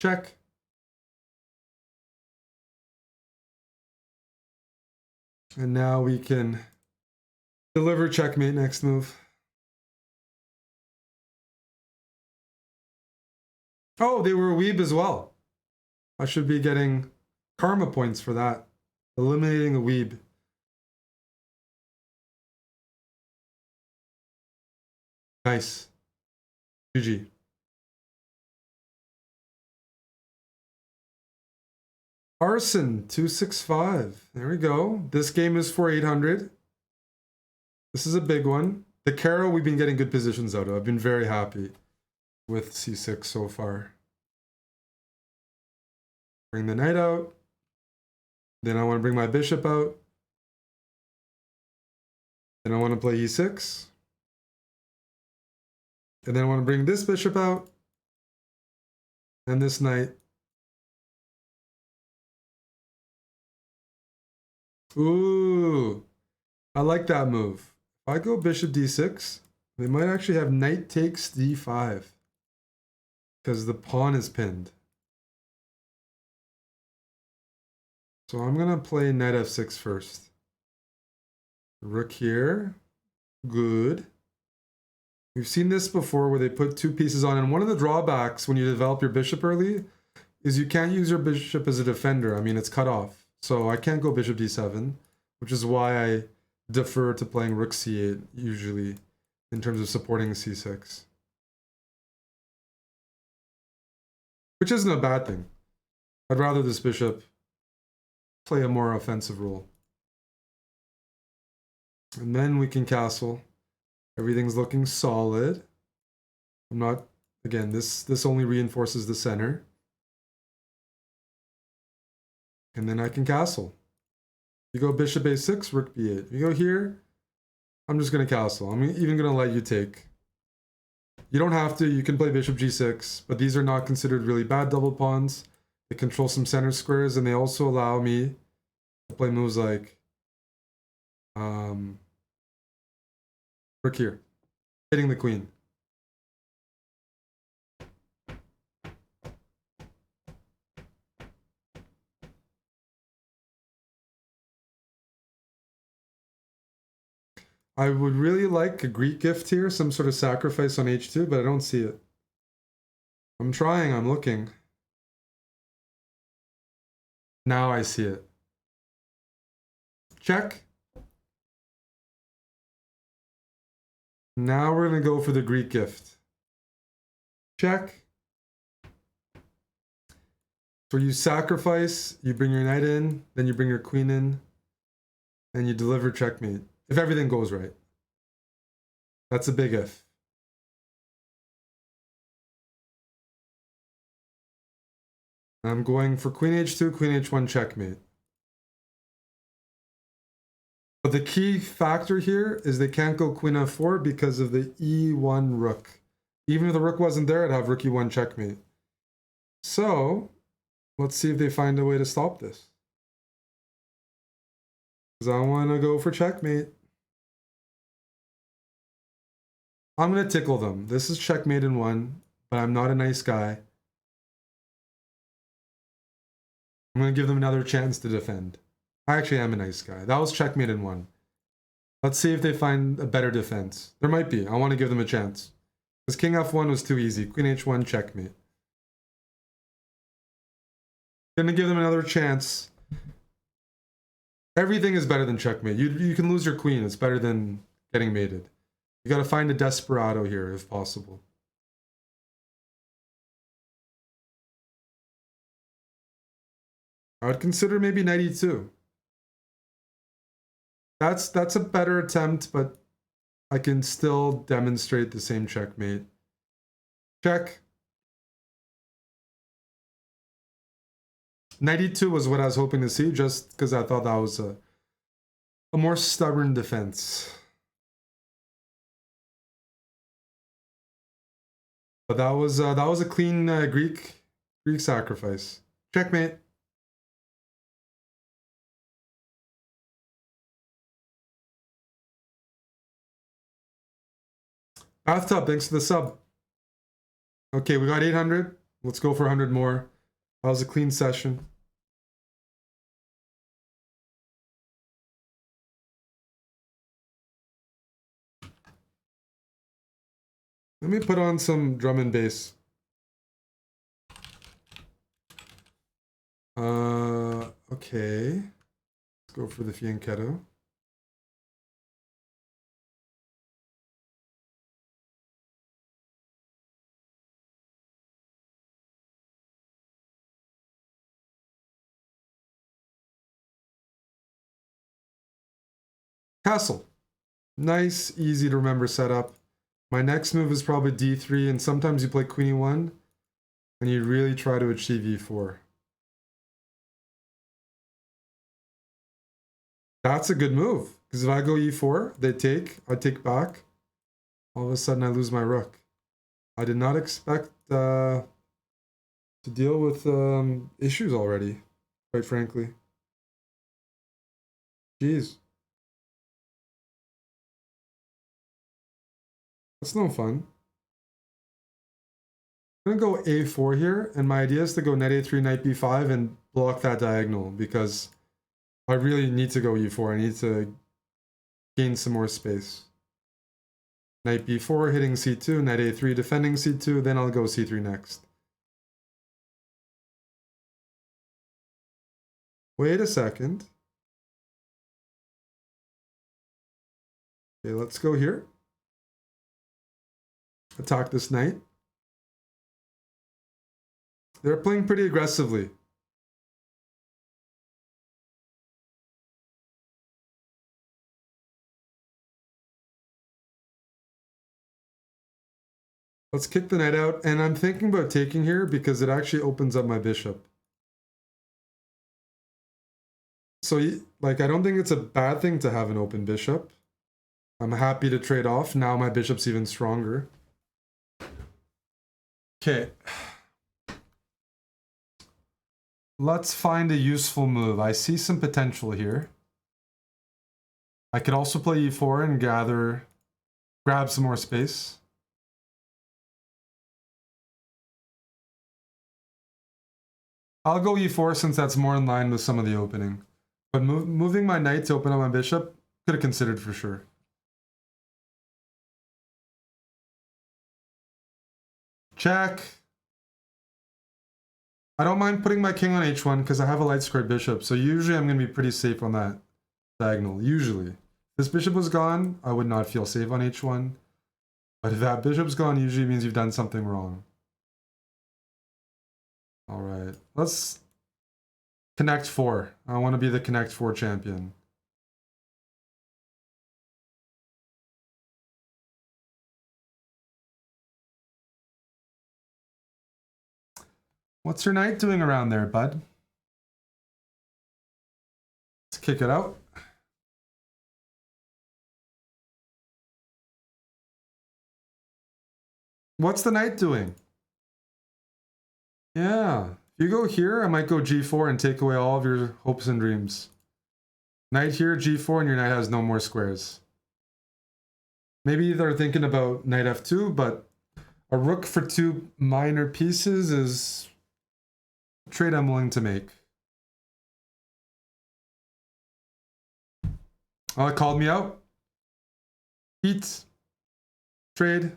Check. And now we can deliver checkmate next move. Oh, they were a weeb as well. I should be getting karma points for that. Eliminating a weeb. Nice. GG. Arson 265. There we go. This game is for 800. This is a big one. The Caro we've been getting good positions out of. I've been very happy with C6 so far. Bring the knight out. Then I want to bring my bishop out. Then I want to play E6. And then I want to bring this bishop out. And this knight. Ooh, I like that move. If I go bishop d6, they might actually have knight takes d5. Because the pawn is pinned. So I'm going to play knight f6 first. Rook here. Good. We've seen this before where they put two pieces on. And one of the drawbacks when you develop your bishop early is you can't use your bishop as a defender. I mean, it's cut off. So I can't go bishop d7, which is why I defer to playing rook c8 usually in terms of supporting c6. Which isn't a bad thing. I'd rather this bishop play a more offensive role. And then we can castle. Everything's looking solid. I'm not, again, this only reinforces the center. And then I can castle. You go bishop a6, rook b8. You go here, I'm just going to castle. I'm even going to let you take. You don't have to. You can play bishop g6, but these are not considered really bad double pawns. They control some center squares, and they also allow me to play moves like rook here, hitting the queen. I would really like a Greek gift here, some sort of sacrifice on h2, but I don't see it. I'm trying, I'm looking. Now I see it. Check. Now we're going to go for the Greek gift. Check. So you sacrifice, you bring your knight in, then you bring your queen in, and you deliver checkmate. If everything goes right. That's a big if. I'm going for queen h2, queen h1 checkmate. But the key factor here is they can't go queen f4 because of the e1 rook. Even if the rook wasn't there, I'd have rook e1 checkmate. So, let's see if they find a way to stop this. Because I want to go for checkmate. I'm going to tickle them. This is checkmate in 1, but I'm not a nice guy. I'm going to give them another chance to defend. I actually am a nice guy. That was checkmate in 1. Let's see if they find a better defense. There might be. I want to give them a chance. Because king f1 was too easy. Queen h1, checkmate. Gonna give them another chance. Everything is better than checkmate. You can lose your queen. It's better than getting mated. You gotta find a desperado here if possible. I would consider maybe knight e2. That's a better attempt, but I can still demonstrate the same checkmate. Check. Knight e2 was what I was hoping to see, just because I thought that was a more stubborn defense. But that was a clean Greek sacrifice. Checkmate. Bathtub, thanks for the sub. Okay, we got 800. Let's go for 100 more. That was a clean session. Let me put on some drum and bass. Okay. Let's go for the fianchetto. Castle. Nice, easy to remember setup. My next move is probably d3, and sometimes you play queen e1, and you really try to achieve e4. That's a good move, because if I go e4, they take, I take back. All of a sudden I lose my rook. I did not expect to deal with issues already, quite frankly. Jeez. That's no fun. I'm gonna go a4 here, and my idea is to go knight a3, knight b5, and block that diagonal, because I really need to go e4. I need to gain some more space. Knight b4, hitting c2, knight a3, defending c2, then I'll go c3 next. Wait a second. Okay, let's go here. Attack this knight. They're playing pretty aggressively. Let's kick the knight out, and I'm thinking about taking here because it actually opens up my bishop. So, like, I don't think it's a bad thing to have an open bishop. I'm happy to trade off. Now my bishop's even stronger. Okay. Let's find a useful move. I see some potential here. I could also play e4 and grab some more space. I'll go e4 since that's more in line with some of the opening. But moving my knight to open up my bishop, could have considered for sure. Check. I don't mind putting my king on h1 because I have a light squared bishop, so usually I'm going to be pretty safe on that diagonal. Usually. If this bishop was gone, I would not feel safe on h1. But if that bishop's gone, usually means you've done something wrong. All right, let's connect 4. I want to be the connect 4 champion. What's your knight doing around there, bud? Let's kick it out. What's the knight doing? Yeah, if you go here, I might go g4 and take away all of your hopes and dreams. Knight here, g4, and your knight has no more squares. Maybe they're thinking about knight f2, but a rook for 2 minor pieces is a trade I'm willing to make. Oh, it called me out. Heat. Trade.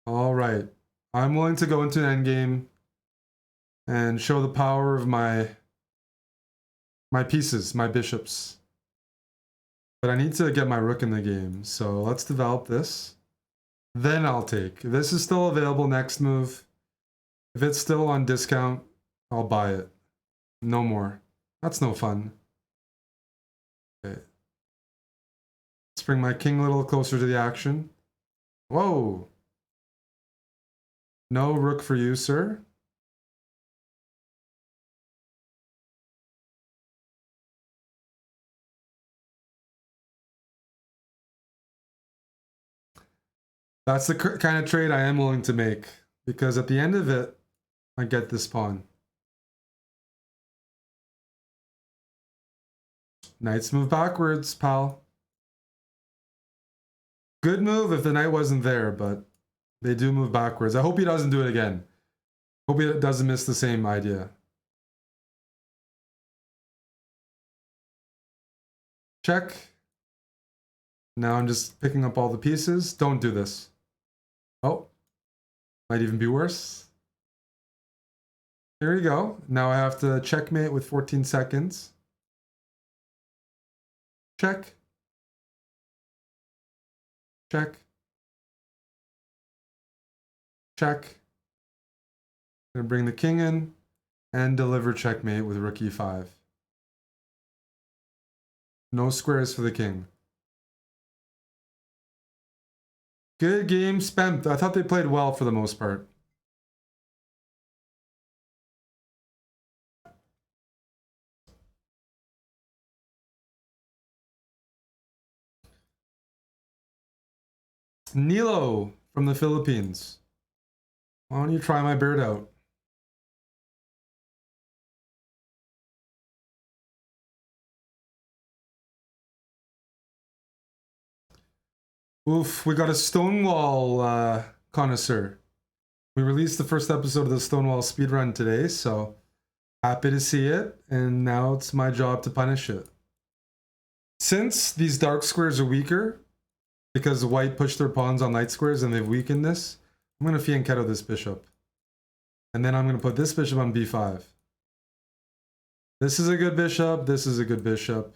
All right. I'm willing to go into an endgame and show the power of my pieces, my bishops. But I need to get my rook in the game, so let's develop this. Then I'll take. If this is still available next move, if it's still on discount, I'll buy it. No more. That's no fun. Okay. Let's bring my king a little closer to the action. Whoa! No rook for you, sir. That's the kind of trade I am willing to make, because at the end of it, I get this pawn. Knights move backwards, pal. Good move if the knight wasn't there, but they do move backwards. I hope he doesn't do it again. Hope he doesn't miss the same idea. Check. Now I'm just picking up all the pieces. Don't do this. Oh, might even be worse. Here we go. Now I have to checkmate with 14 seconds. Check. Check. Check. Gonna bring the king in and deliver checkmate with rook e5. No squares for the king. Good game spent. I thought they played well for the most part. Nilo from the Philippines. Why don't you try my bird out? Oof, we got a Stonewall connoisseur. We released the first episode of the Stonewall speedrun today, so happy to see it, and now it's my job to punish it. Since these dark squares are weaker, because white pushed their pawns on light squares and they've weakened this, I'm going to fianchetto this bishop. And then I'm going to put this bishop on b5. This is a good bishop, this is a good bishop.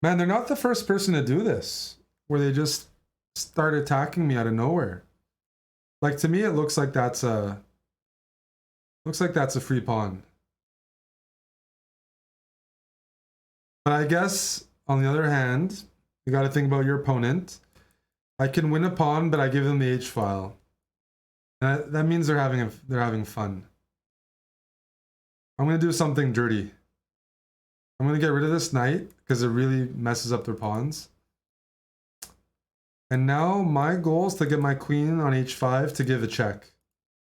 Man, they're not the first person to do this, where they just start attacking me out of nowhere. Like, to me, it looks like that's a free pawn. But I guess, on the other hand, you got to think about your opponent. I can win a pawn, but I give them the h-file. That means they're having fun. I'm going to do something dirty. I'm going to get rid of this knight, because it really messes up their pawns. And now my goal is to get my queen on h5 to give a check.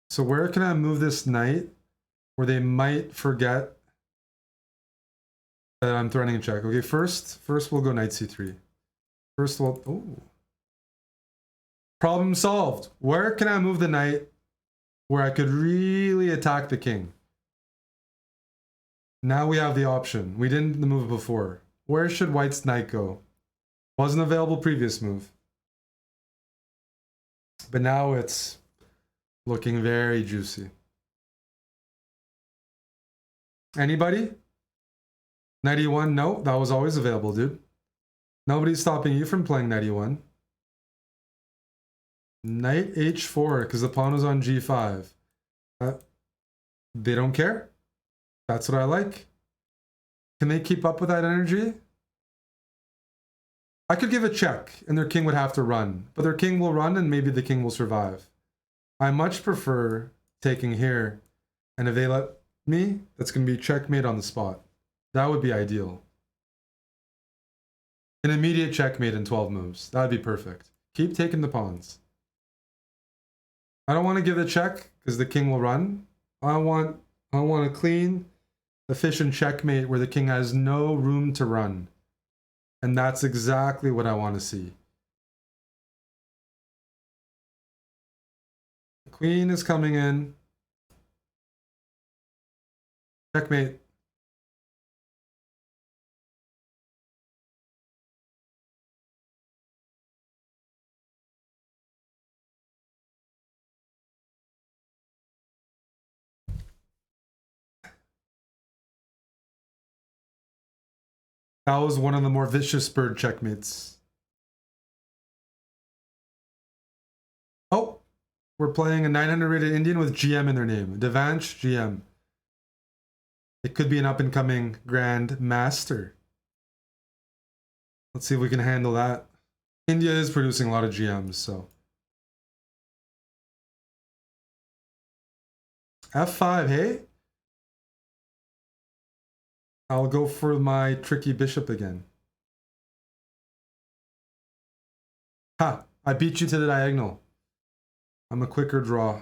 So where can I move this knight where they might forget that I'm threatening a check? Okay, first we'll go knight c3. First we'll... Ooh. Problem solved. Where can I move the knight where I could really attack the king? Now we have the option. We didn't move before. Where should white's knight go? Wasn't available previous move. But now it's looking very juicy. Anybody? Knight e1? No, that was always available, dude. Nobody's stopping you from playing knight e1. Knight h4, because the pawn was on g5. They don't care. That's what I like. Can they keep up with that energy? I could give a check, and their king would have to run. But their king will run, and maybe the king will survive. I much prefer taking here. And if they let me, that's going to be checkmate on the spot. That would be ideal. An immediate checkmate in 12 moves. That would be perfect. Keep taking the pawns. I don't want to give a check, because the king will run. I want a clean, efficient checkmate where the king has no room to run. And that's exactly what I want to see. The queen is coming in. Checkmate. That was one of the more vicious bird checkmates. Oh, we're playing a 900 rated Indian with GM in their name. Devansh GM. It could be an up-and-coming Grand Master. Let's see if we can handle that. India is producing a lot of GMs, so. F5, hey? I'll go for my tricky bishop again. Ha! I beat you to the diagonal. I'm a quicker draw.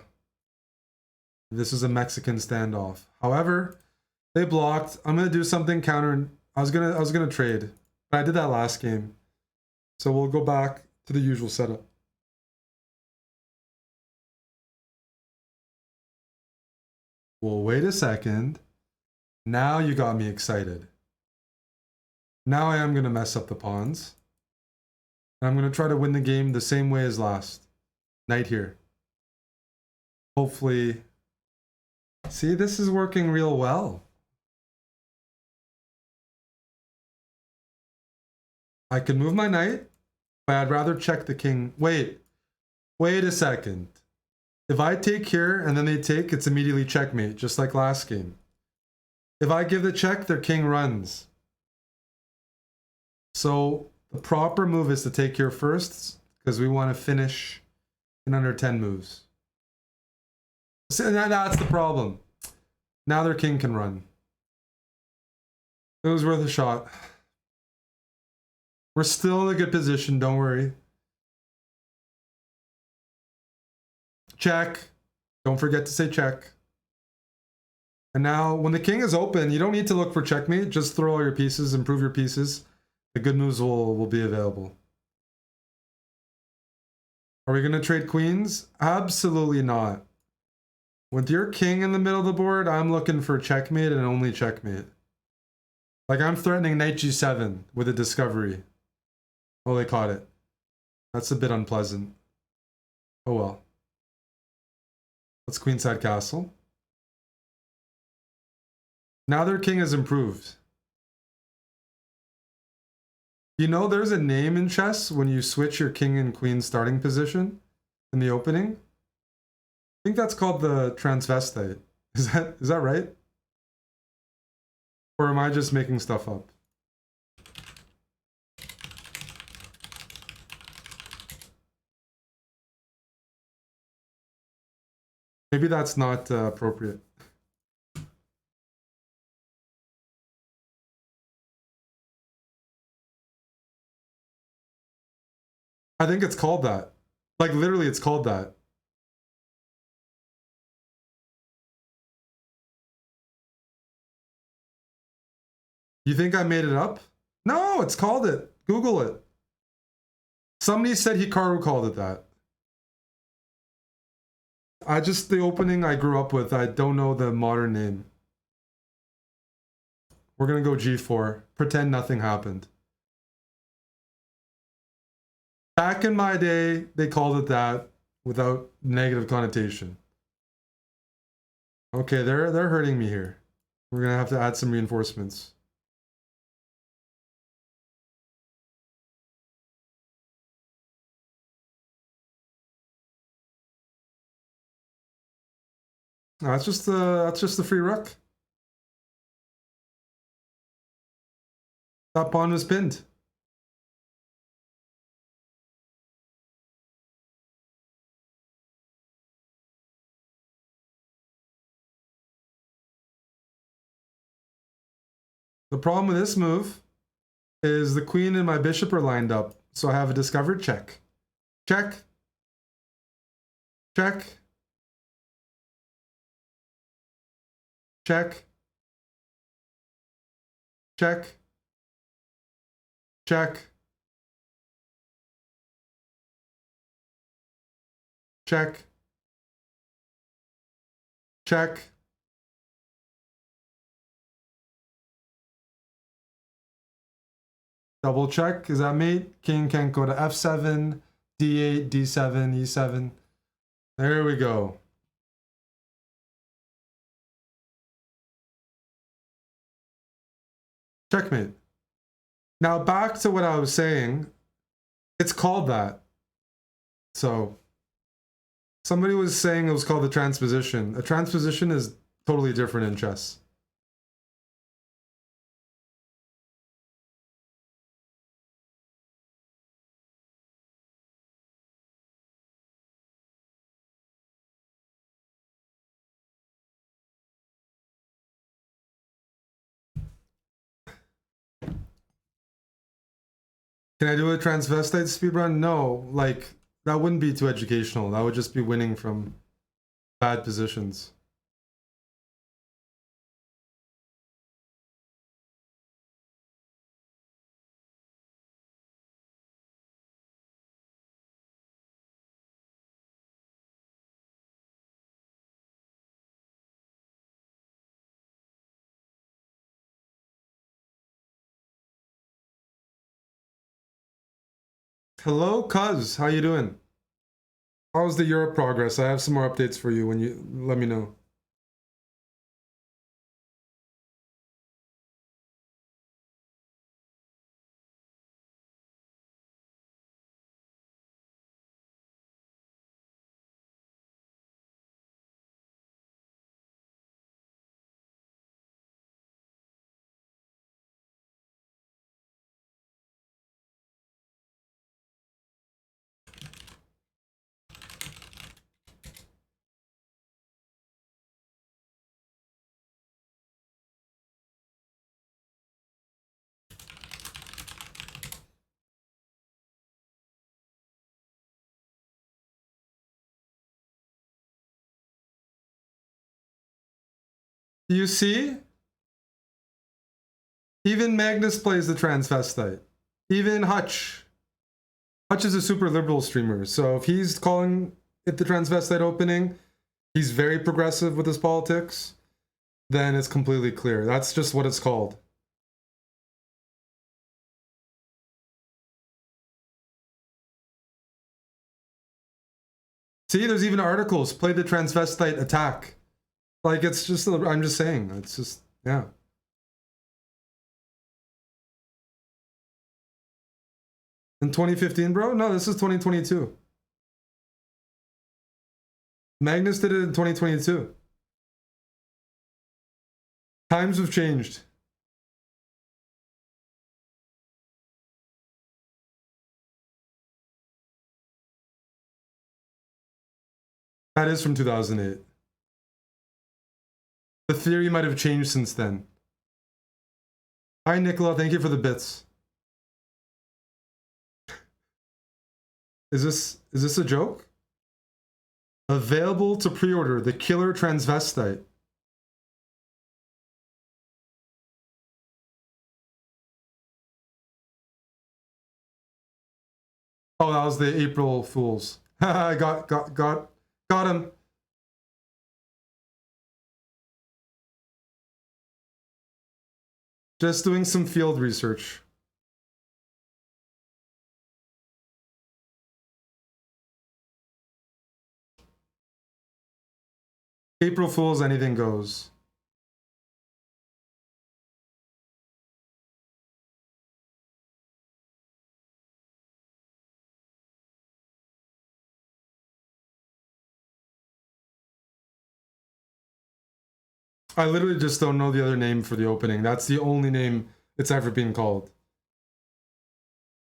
This is a Mexican standoff. However, they blocked. I'm gonna do something counter. I was gonna trade, but I did that last game. So we'll go back to the usual setup. Well, wait a second. Now you got me excited. Now I am going to mess up the pawns. I'm going to try to win the game the same way as last. Knight here. Hopefully. See, this is working real well. I can move my knight, but I'd rather check the king. Wait a second. If I take here and then they take, it's immediately checkmate, just like last game. If I give the check, their king runs. So the proper move is to take here first, because we want to finish in under 10 moves. So that's the problem. Now their king can run. It was worth a shot. We're still in a good position, don't worry. Check. Don't forget to say check. And now, when the king is open, you don't need to look for checkmate. Just throw all your pieces, improve your pieces. The good moves will be available. Are we going to trade queens? Absolutely not. With your king in the middle of the board, I'm looking for checkmate and only checkmate. Like, I'm threatening knight g7 with a discovery. Oh, they caught it. That's a bit unpleasant. Oh well. Let's queenside castle. Now their king has improved. You know there's a name in chess when you switch your king and queen starting position in the opening? I think that's called the transvestite. Is that right? Or am I just making stuff up? Maybe that's not appropriate. I think it's called that. Like, literally, it's called that. You think I made it up? No, it's called it. Google it. Somebody said Hikaru called it that. The opening I grew up with, I don't know the modern name. We're gonna go g4. Pretend nothing happened. Back in my day, they called it that without negative connotation. Okay, they're hurting me here. We're gonna have to add some reinforcements. No, that's just the free rook. That pawn was pinned. The problem with this move is the queen and my bishop are lined up, so I have a discovered check. Check. Check. Check. Check. Check. Check. Check. Double check. Is that mate? King can't go to f7, d8, d7, e7. There we go. Checkmate. Now back to what I was saying. It's called that. So somebody was saying it was called the transposition. A transposition is totally different in chess. Can I do a transvestite speedrun? No, like, that wouldn't be too educational. That would just be winning from bad positions. Hello, cuz. How you doing? How's the Europe progress? I have some more updates for you when you let me know. You see? Even Magnus plays the transvestite. Even Hutch. Hutch is a super liberal streamer, so if he's calling it the transvestite opening, he's very progressive with his politics, then it's completely clear. That's just what it's called. See, there's even articles, play the transvestite attack. Like, it's just, I'm just saying, it's just, yeah. In 2015, bro? No, this is 2022. Magnus did it in 2022. Times have changed. That is from 2008. The theory might have changed since then. Hi, Nicola. Thank you for the bits. Is this a joke? Available to pre-order, the killer transvestite. Oh, that was the April Fools. I got him. Just doing some field research. April Fools, anything goes. I literally just don't know the other name for the opening. That's the only name it's ever been called.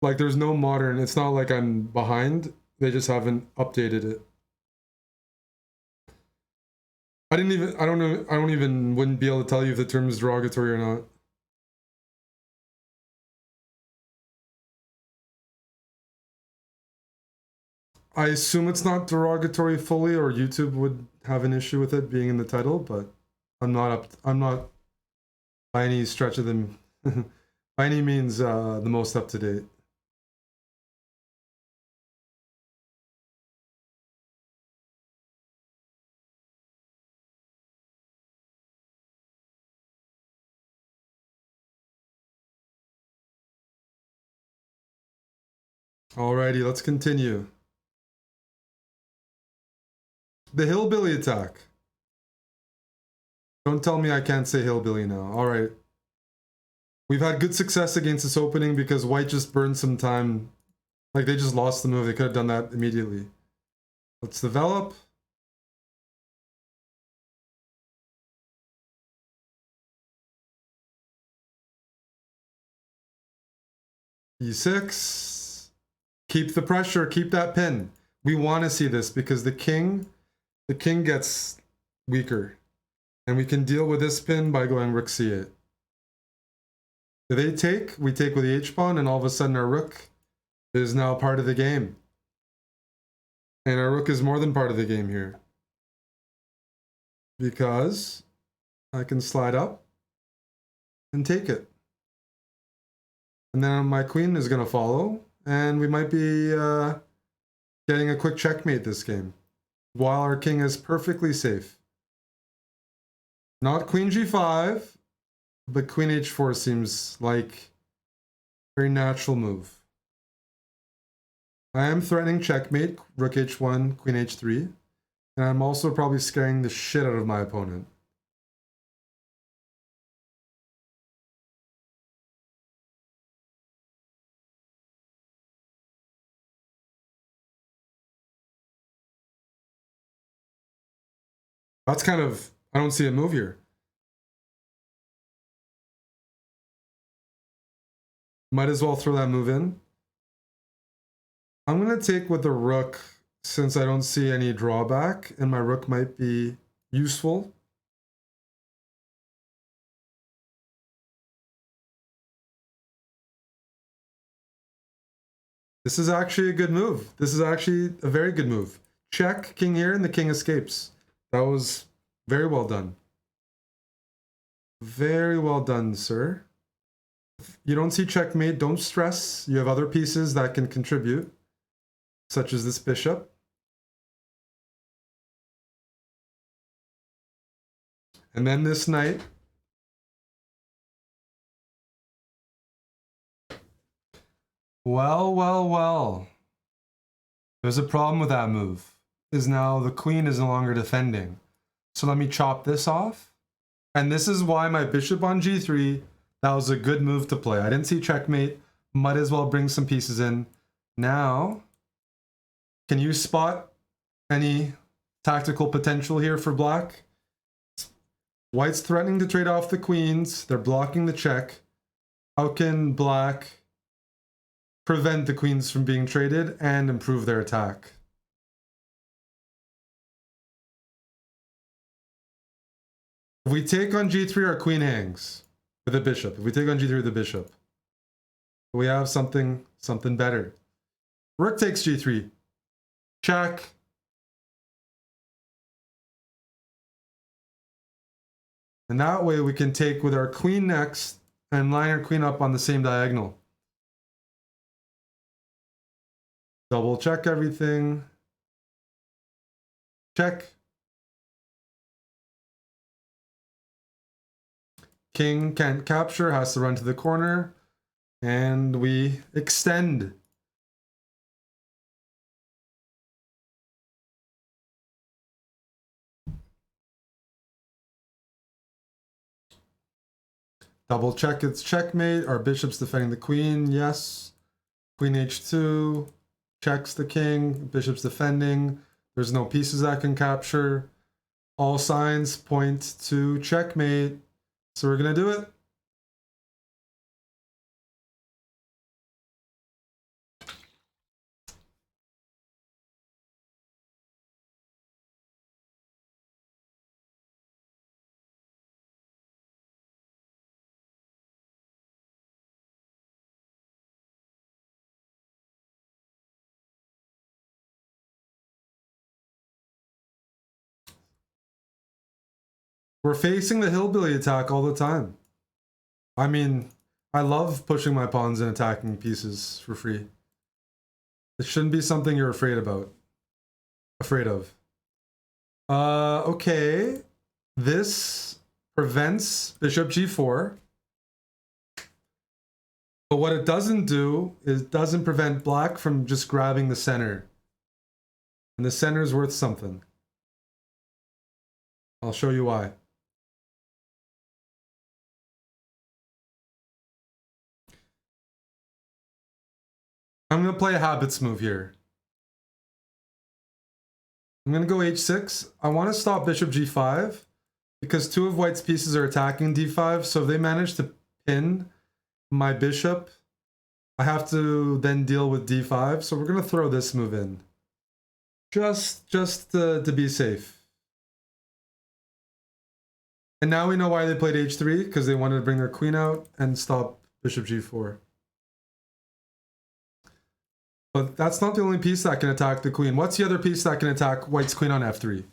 Like, there's no modern, it's not like I'm behind. They just haven't updated it. I don't know, I don't even, wouldn't be able to tell you if the term is derogatory or not. I assume it's not derogatory fully, or YouTube would have an issue with it being in the title, but I'm not by any stretch of them, by any means, the most up to date. Alrighty, let's continue. The hillbilly attack. Don't tell me I can't say hillbilly now. Alright. We've had good success against this opening because white just burned some time. Like, they just lost the move. They could have done that immediately. Let's develop. E6. Keep the pressure. Keep that pin. We want to see this because the king gets weaker. And we can deal with this pin by going rook c8. Do they take? We take with the h-pawn, and all of a sudden our rook is now part of the game. And our rook is more than part of the game here. Because I can slide up and take it. And then my queen is going to follow, and we might be getting a quick checkmate this game, while our king is perfectly safe. Not queen g5, but queen h4 seems like a very natural move. I am threatening checkmate, rook h1, queen h3, and I'm also probably scaring the shit out of my opponent. That's kind of, I don't see a move here. Might as well throw that move in. I'm going to take with the rook since I don't see any drawback, and my rook might be useful. This is actually a good move. This is actually a very good move. Check, king here, and the king escapes. That was very well done. Very well done, sir. If you don't see checkmate, don't stress. You have other pieces that can contribute, such as this bishop. And then this knight. Well, well, well. There's a problem with that move. Is now the queen is no longer defending. So let me chop this off. And this is why my bishop on g3, that was a good move to play. I didn't see checkmate. Might as well bring some pieces in. Now, can you spot any tactical potential here for black? White's threatening to trade off the queens. They're blocking the check. How can black prevent the queens from being traded and improve their attack? If we take on g3, our queen hangs with the bishop. If we take on g3 with the bishop, we have something better. Rook takes g3. Check. And that way we can take with our queen next and line our queen up on the same diagonal. Double check everything. Check. King can't capture, has to run to the corner. And we extend. Double check, it's checkmate. Our bishop's defending the queen, yes. Queen h2, checks the king, bishop's defending. There's no pieces I can capture. All signs point to checkmate. So we're gonna do it. We're facing the hillbilly attack all the time. I mean, I love pushing my pawns and attacking pieces for free. It shouldn't be something you're afraid of. Okay. This prevents bishop g4. But what it doesn't do is it doesn't prevent black from just grabbing the center. And the center is worth something. I'll show you why. I'm going to play a habits move here. I'm going to go h6. I want to stop bishop g5 because two of white's pieces are attacking d5. So if they manage to pin my bishop, I have to then deal with d5. So we're going to throw this move in. Just to be safe. And now we know why they played h3, because they wanted to bring their queen out and stop bishop g4. But that's not the only piece that can attack the queen. What's the other piece that can attack white's queen on f3?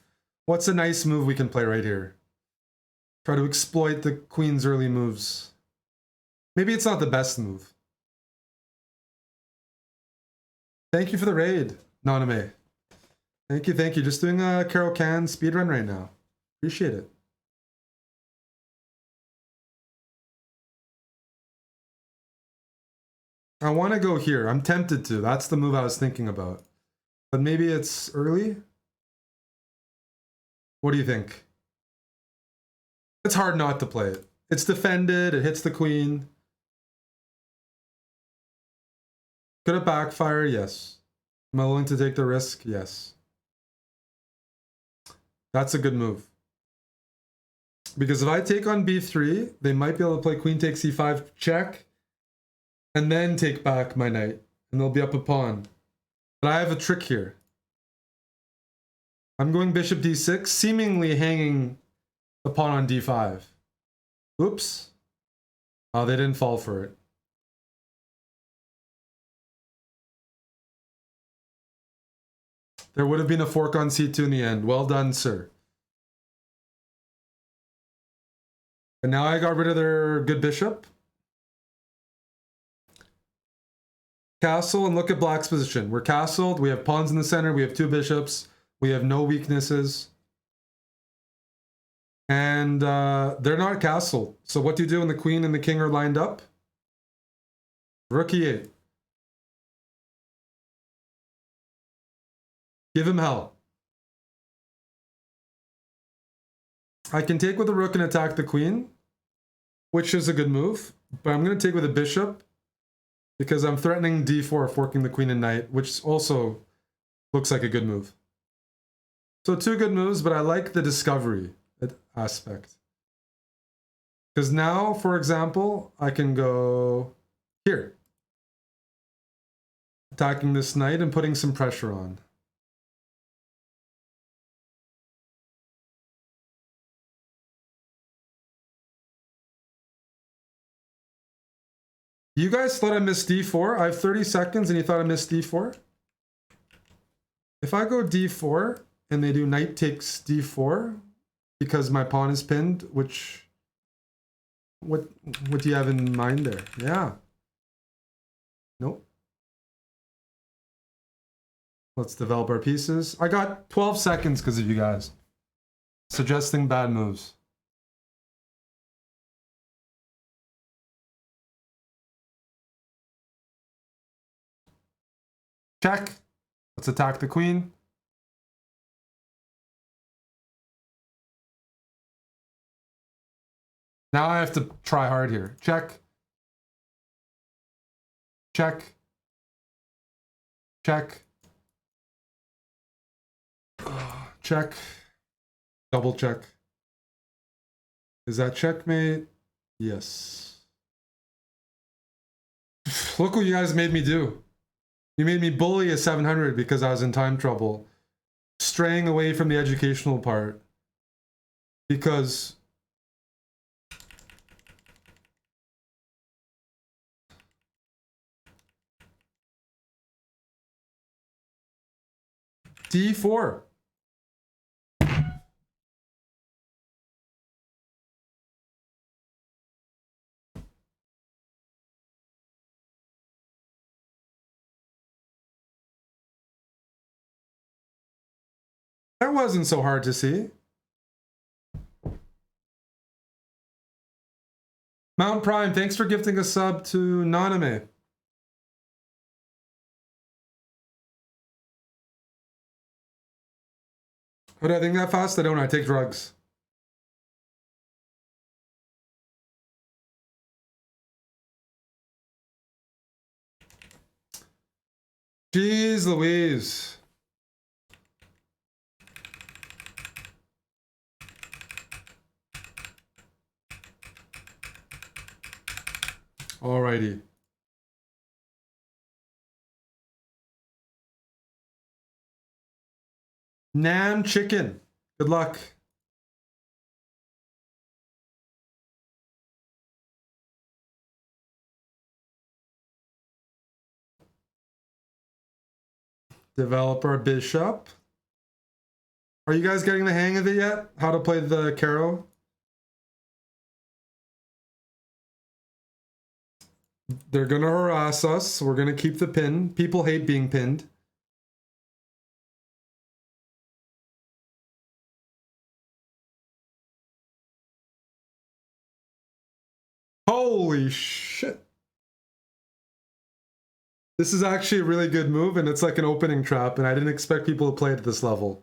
What's a nice move we can play right here? Try to exploit the queen's early moves. Maybe it's not the best move. Thank you for the raid, Naname. Thank you, thank you. Just doing a Caro-Kann speedrun right now. Appreciate it. I want to go here. I'm tempted to. That's the move I was thinking about. But maybe it's early? What do you think? It's hard not to play it. It's defended. It hits the queen. Could it backfire? Yes. Am I willing to take the risk? Yes. That's a good move. Because if I take on b3, they might be able to play queen takes e5 check, and then take back my knight, and they'll be up a pawn. But I have a trick here. I'm going bishop d6, seemingly hanging the pawn on d5. Oops. Oh, they didn't fall for it. There would have been a fork on c2 in the end. Well done, sir. And now I got rid of their good bishop. Castle, and look at black's position. We're castled. We have pawns in the center. We have two bishops. We have no weaknesses. And they're not castled. So what do you do when the queen and the king are lined up? Rook e8. Give him hell. I can take with the rook and attack the queen, which is a good move. But I'm going to take with a bishop because I'm threatening d4, forking the queen and knight, which also looks like a good move. So two good moves, but I like the discovery aspect. Because now, for example, I can go here. Attacking this knight and putting some pressure on. You guys thought I missed d4? I have 30 seconds and you thought I missed d4? If I go d4 and they do knight takes d4 because my pawn is pinned, which... What do you have in mind there? Yeah. Nope. Let's develop our pieces. I got 12 seconds because of you guys. Suggesting bad moves. Check. Let's attack the queen. Now I have to try hard here. Check. Check. Check. Check. Double check. Is that checkmate? Yes. Look what you guys made me do. You made me bully a 700 because I was in time trouble. Straying away from the educational part. Because... D4. That wasn't so hard to see. Mount Prime, thanks for gifting a sub to Naname. How do I think that fast? I don't. I take drugs. Jeez Louise. Alrighty. Nam chicken. Good luck. Developer Bishop. Are you guys getting the hang of it yet? How to play the Caro? They're gonna harass us. We're gonna keep the pin. People hate being pinned. Holy shit. This is actually a really good move, and it's like an opening trap, and I didn't expect people to play it at this level.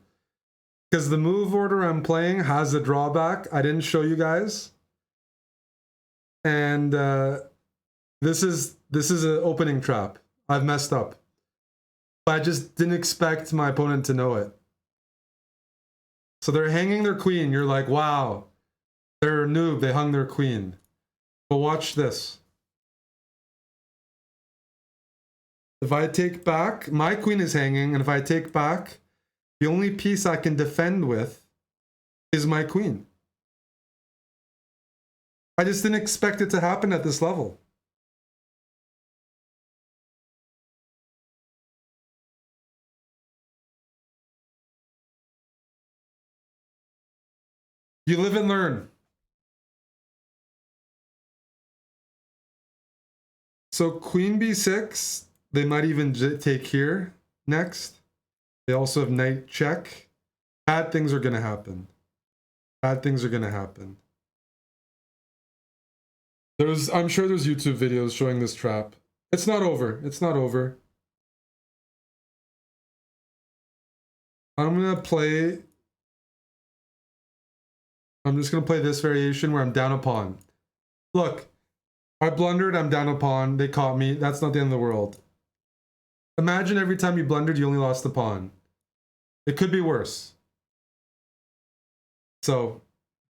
Because the move order I'm playing has a drawback I didn't show you guys. And this is an opening trap. I've messed up. But I just didn't expect my opponent to know it. So they're hanging their queen. You're like, wow, they're a noob. They hung their queen. But watch this. If I take back, my queen is hanging, and if I take back, the only piece I can defend with is my queen. I just didn't expect it to happen at this level. You live and learn. So queen b6, they might even take here next. They also have knight check. Bad things are going to happen. Bad things are going to happen. I'm sure there's YouTube videos showing this trap. It's not over. It's not over. I'm just going to play this variation where I'm down a pawn. Look, I blundered, I'm down a pawn. They caught me. That's not the end of the world. Imagine every time you blundered, you only lost the pawn. It could be worse. So,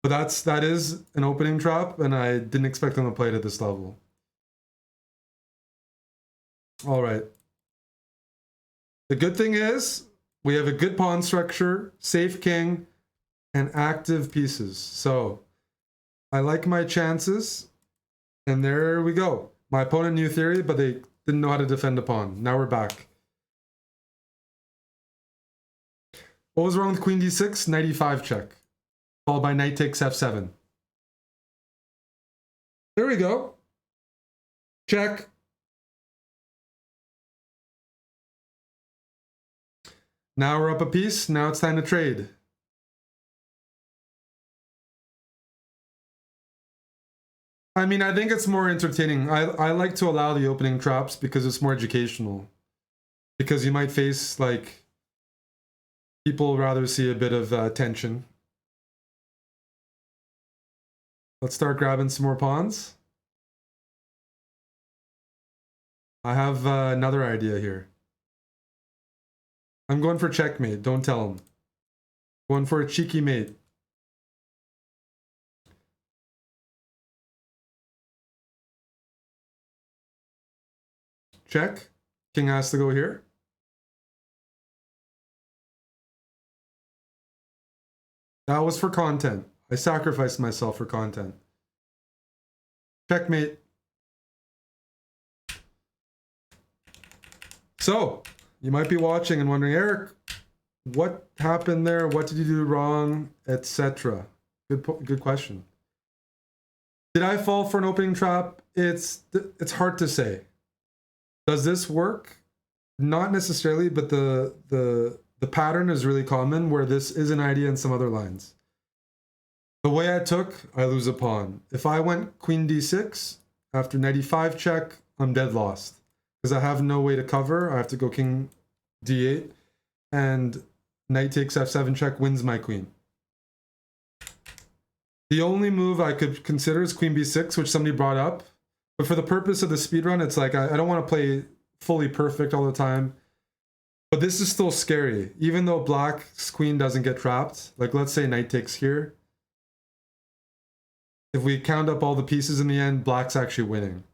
but that is an opening trap, and I didn't expect them to play it at this level. All right. The good thing is we have a good pawn structure, safe king, and active pieces. So I like my chances, and there we go. My opponent knew theory, but they didn't know how to defend a pawn. Now we're back. What was wrong with queen d6? Knight e5 check. Followed by knight takes f7. There we go. Check. Now we're up a piece. Now it's time to trade. I mean, I think it's more entertaining. I like to allow the opening traps because it's more educational. Because you might face, like, people rather see a bit of tension. Let's start grabbing some more pawns. I have another idea here. I'm going for checkmate. Don't tell him. Going for a cheeky mate. check. King has to go here. That was for content. I sacrificed myself for content. Checkmate. So, you might be watching and wondering, Eric, what happened there? What did you do wrong? Etc. Good question. Did I fall for an opening trap? It's hard to say. Does this work? Not necessarily, but the pattern is really common where this is an idea in some other lines. The way I took, I lose a pawn. If I went queen d6, after knight e5 check, I'm dead lost. Because I have no way to cover. I have to go king d8, and knight takes f7 check wins my queen. The only move I could consider is queen b6, which somebody brought up. But for the purpose of the speedrun, it's like I don't want to play fully perfect all the time. But this is still scary. Even though black's queen doesn't get trapped, like let's say knight takes here. If we count up all the pieces in the end, black's actually winning.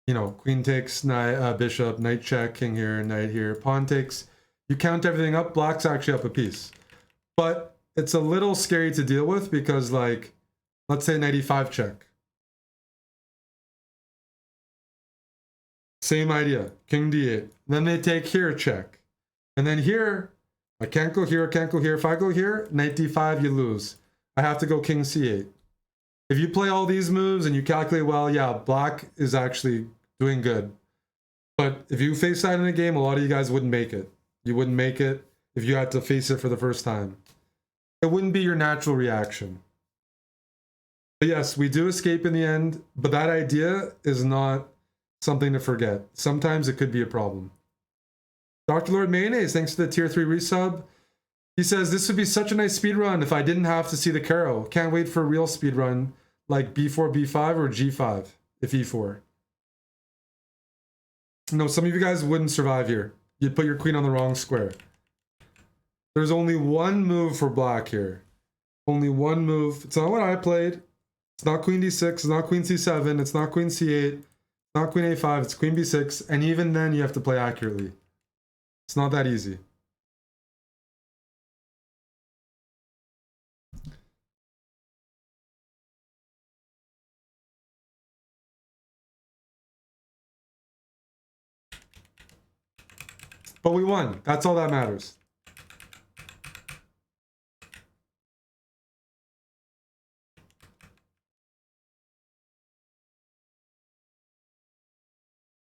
You know, queen takes, knight, bishop, knight check, king here, knight here, pawn takes. You count everything up, black's actually up a piece. But it's a little scary to deal with because, like, let's say knight e5 check. Same idea, king d8. Then they take here, check. And then here, I can't go here, I can't go here. If I go here, knight d5, you lose. I have to go king c8. If you play all these moves and you calculate well, yeah, black is actually doing good. But if you face that in a game, a lot of you guys wouldn't make it. You wouldn't make it if you had to face it for the first time. It wouldn't be your natural reaction. But yes, we do escape in the end, but that idea is not something to forget. Sometimes it could be a problem. Dr. Lord Mayonnaise, thanks for the tier 3 resub. He says, this would be such a nice speedrun if I didn't have to see the Caro. Can't wait for a real speedrun like b4, b5, or g5, if e4. No, some of you guys wouldn't survive here. You'd put your queen on the wrong square. There's only one move for black here. Only one move. It's not what I played. It's not queen d6, it's not queen c7, it's not queen c8, it's not queen a5, it's queen b6, and even then you have to play accurately. It's not that easy. But we won. That's all that matters.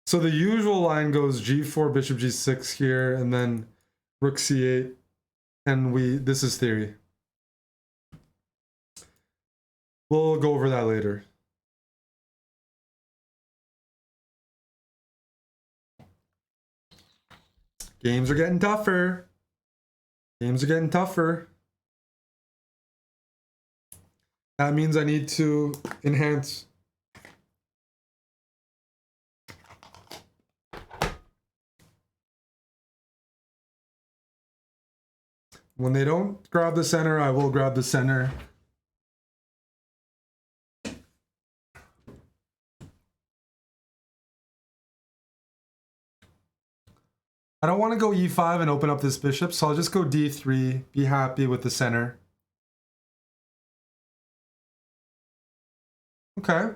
So the usual line goes g4, bishop g6 here, and then rook c8, and this is theory. We'll go over that later. Games are getting tougher. Games are getting tougher. That means I need to enhance. When they don't grab the center, I will grab the center. I don't want to go e5 and open up this bishop, so I'll just go d3, be happy with the center. Okay.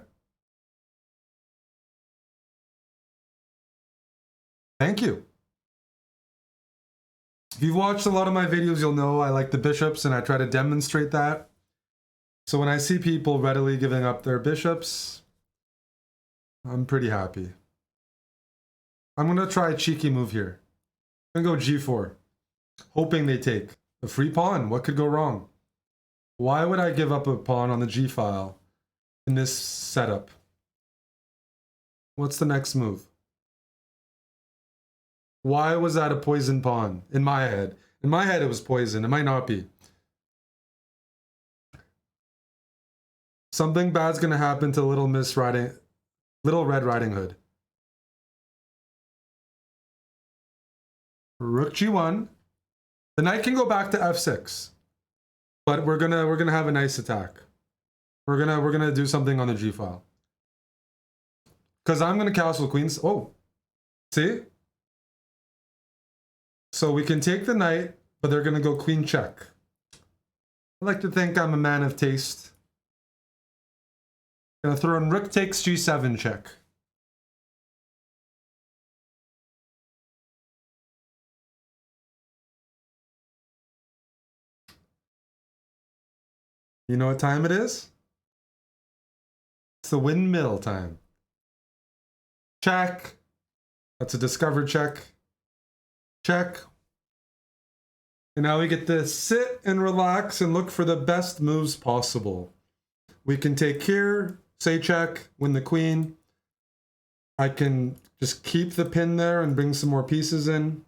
Thank you. If you've watched a lot of my videos, you'll know I like the bishops and I try to demonstrate that. So when I see people readily giving up their bishops, I'm pretty happy. I'm going to try a cheeky move here. I'm going to go g4, hoping they take. A free pawn, what could go wrong? Why would I give up a pawn on the g file in this setup? What's the next move? Why was that a poison pawn in my head? In my head, it was poison. It might not be. Something bad's going to happen to Little Red Riding Hood. Rook g1. The knight can go back to f6, but we're gonna have a nice attack. We're gonna do something on the g file. Because I'm going to castle queens. Oh, see? So we can take the knight, but they're going to go queen check. I like to think I'm a man of taste. Gonna throw in rook takes g7 check. You know what time it is? It's the windmill time. Check. That's a discover check. Check. And now we get to sit and relax and look for the best moves possible. We can take here, say check, win the queen. I can just keep the pin there and bring some more pieces in.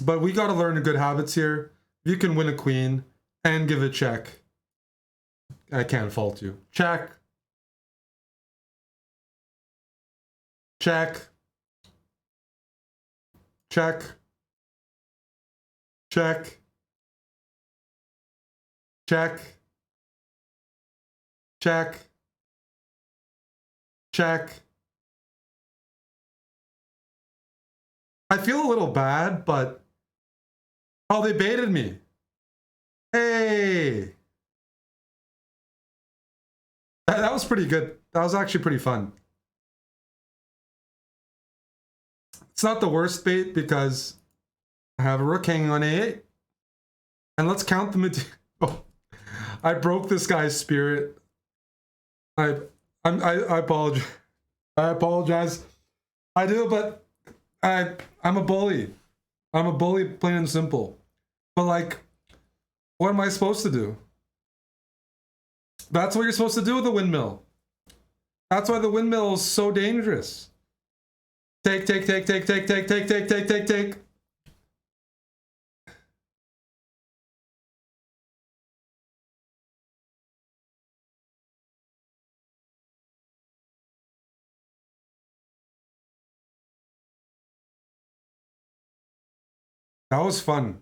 But we got to learn the good habits here. You can win a queen and give a check. I can't fault you. Check. Check. Check. Check. Check. Check. Check. I feel a little bad, but... Oh, they baited me. Hey! That was pretty good. That was actually pretty fun. It's not the worst bait because I have a rook hanging on a8. And let's count the oh, I broke this guy's spirit. I apologize. I apologize. I do, but I'm a bully. I'm a bully, plain and simple. But like, what am I supposed to do? That's what you're supposed to do with the windmill. That's why the windmill is so dangerous. Take, take, take, take, take, take, take, take, take, take, take. That was fun.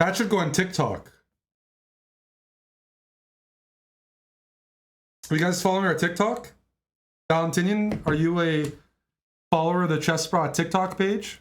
That should go on TikTok. Are you guys following our TikTok? Valentinian, are you a follower of the Chess Bra TikTok page?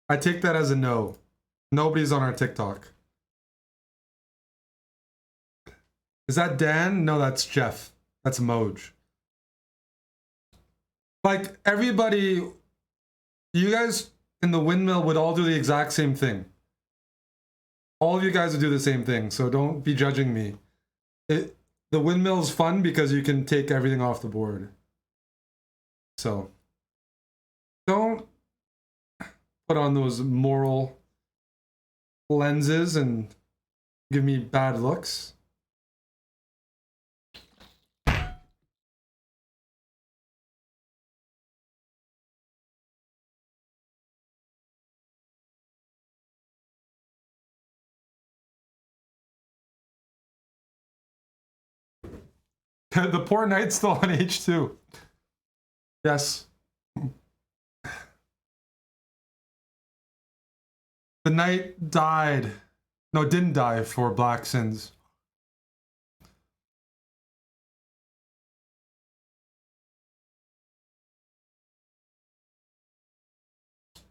I take that as a no. Nobody's on our TikTok. Is that Dan? No, that's Jeff. That's Moj. Like, everybody, you guys in the windmill would all do the exact same thing. All of you guys would do the same thing, so don't be judging me. The windmill is fun because you can take everything off the board. So, don't put on those moral lenses and give me bad looks. The poor knight's still on H2. Yes. The knight died. No, didn't die for black sins.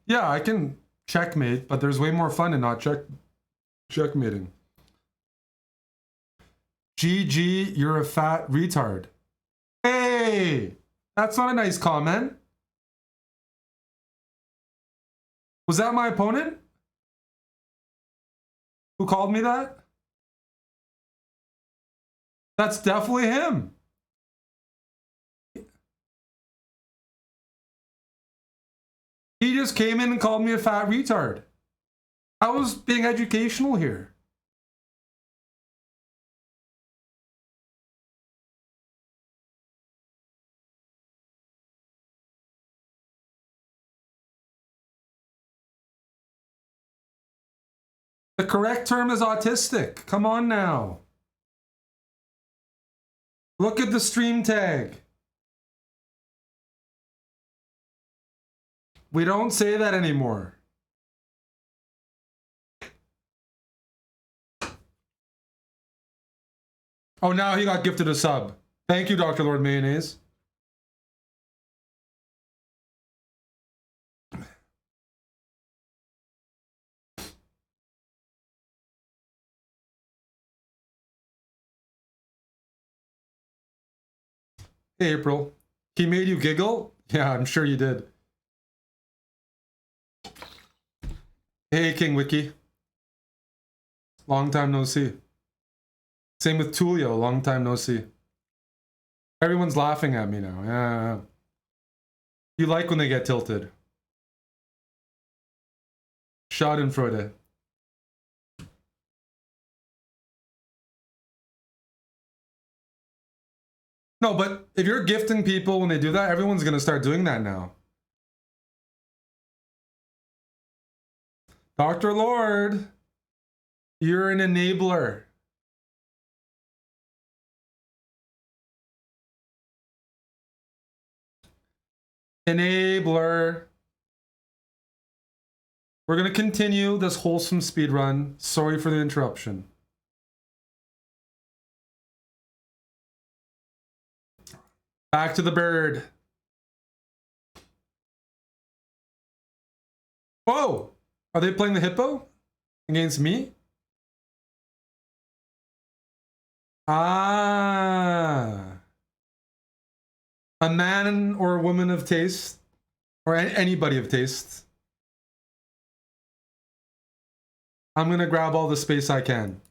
Yeah, I can checkmate, but there's way more fun in not checkmating. GG, you're a fat retard. Hey! That's not a nice comment. Was that my opponent? Who called me that? That's definitely him. He just came in and called me a fat retard. I was being educational here. The correct term is autistic. Come on now. Look at the stream tag. We don't say that anymore. Oh, now he got gifted a sub. Thank you, Dr. Lord Mayonnaise. Hey, April. He made you giggle? Yeah, I'm sure you did. Hey, King Wiki. Long time no see. Same with Tulio. Long time no see. Everyone's laughing at me now. Yeah. You like when they get tilted. Schadenfreude. No, but if you're gifting people when they do that, everyone's going to start doing that now. Dr. Lord, you're an enabler. Enabler. We're going to continue this wholesome speedrun. Sorry for the interruption. Back to the bird. Whoa! Are they playing the hippo against me? Ah. A man or a woman of taste, or anybody of taste. I'm gonna grab all the space I can.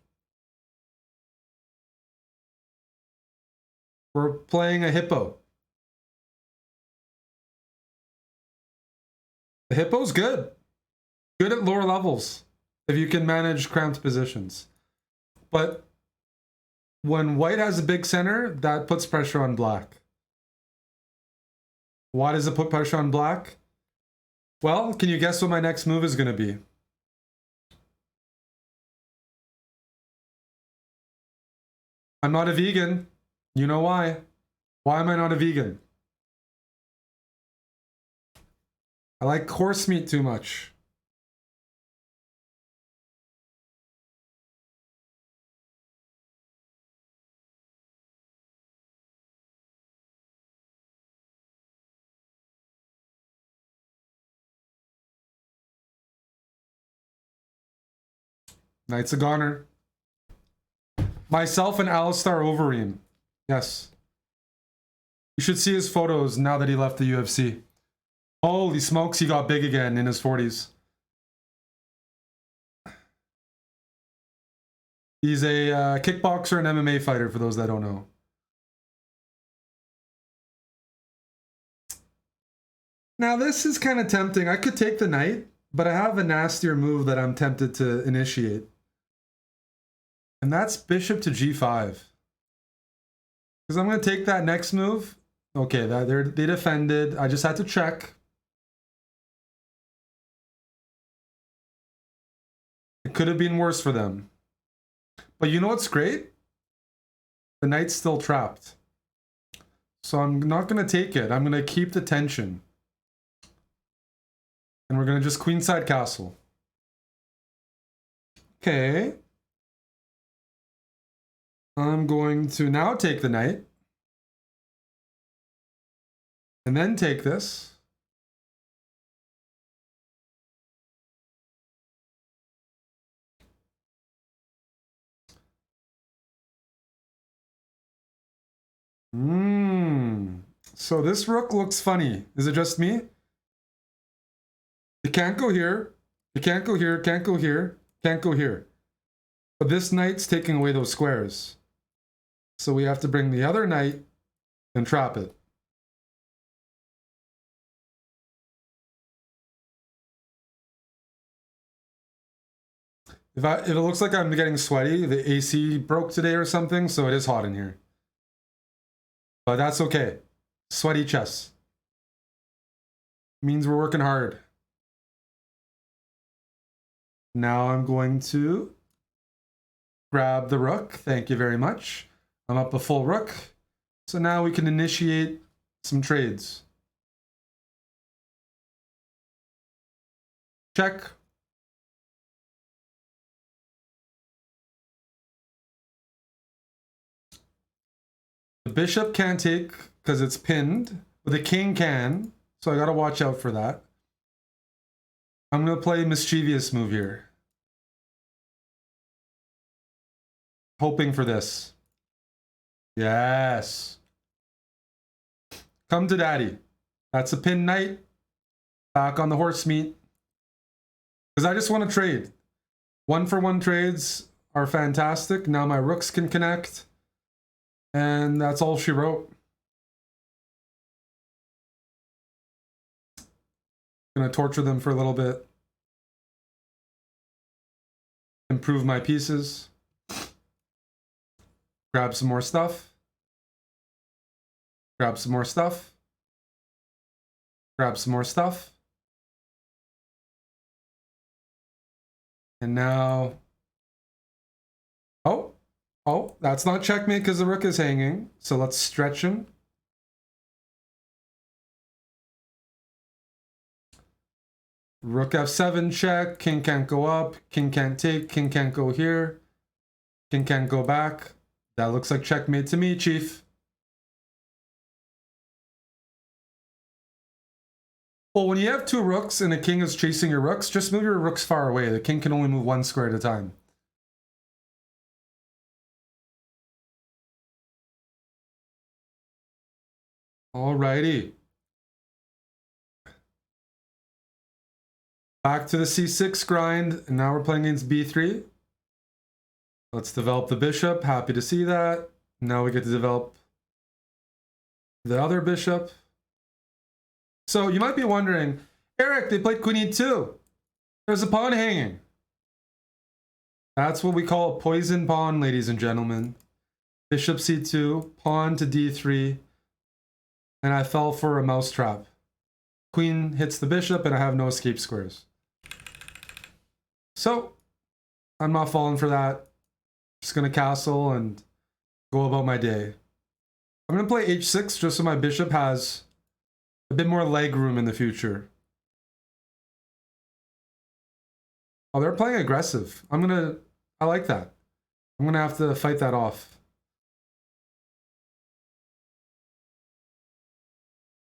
We're playing a hippo. The hippo's good. Good at lower levels, if you can manage cramped positions. But when white has a big center, that puts pressure on black. Why does it put pressure on black? Well, can you guess what my next move is going to be? I'm not a vegan. You know why? Why am I not a vegan? I like horse meat too much. Knight's a goner. Myself and Alistair Overeem. Yes. You should see his photos now that he left the UFC. Holy smokes, he got big again in his 40s. He's a kickboxer and MMA fighter, for those that don't know. Now this is kind of tempting. I could take the knight, but I have a nastier move that I'm tempted to initiate. And that's bishop to g5. Because I'm going to take that next move. Okay, they defended. I just had to check. It could have been worse for them. But you know what's great? The knight's still trapped. So I'm not going to take it. I'm going to keep the tension. And we're going to just queenside castle. Okay. I'm going to now take the knight. And then take this. So this rook looks funny. Is it just me? It can't go here. It can't go here. Can't go here. Can't go here. But this knight's taking away those squares. So we have to bring the other knight and trap it. If it looks like I'm getting sweaty, the AC broke today or something, so it is hot in here. But that's okay. Sweaty chess. Means we're working hard. Now I'm going to grab the rook. Thank you very much. I'm up a full rook. So now we can initiate some trades. Check. The bishop can't take because it's pinned, but the king can. So I got to watch out for that. I'm going to play a mischievous move here. Hoping for this. Yes. Come to daddy. That's a pin knight. Back on the horse meat. Because I just want to trade. 1-for-1 trades are fantastic. Now my rooks can connect. And that's all she wrote. Gonna torture them for a little bit. Improve my pieces. Grab some more stuff. Grab some more stuff. Grab some more stuff. And now... Oh, that's not checkmate because the rook is hanging. So let's stretch him. Rook f7 check. King can't go up. King can't take. King can't go here. King can't go back. That looks like checkmate to me, chief. Well, when you have two rooks and a king is chasing your rooks, just move your rooks far away. The king can only move one square at a time. Alrighty. Back to the c6 grind, and now we're playing against b3. Let's develop the bishop. Happy to see that. Now we get to develop the other bishop. So you might be wondering, Eric, they played queen e2. There's a pawn hanging. That's what we call a poison pawn, ladies and gentlemen. Bishop c2, pawn to d3, and I fell for a mousetrap. Queen hits the bishop, and I have no escape squares. So, I'm not falling for that. Just gonna castle and go about my day. I'm gonna play h6 just so my bishop has a bit more leg room in the future. Oh, they're playing aggressive. I like that. I'm gonna have to fight that off.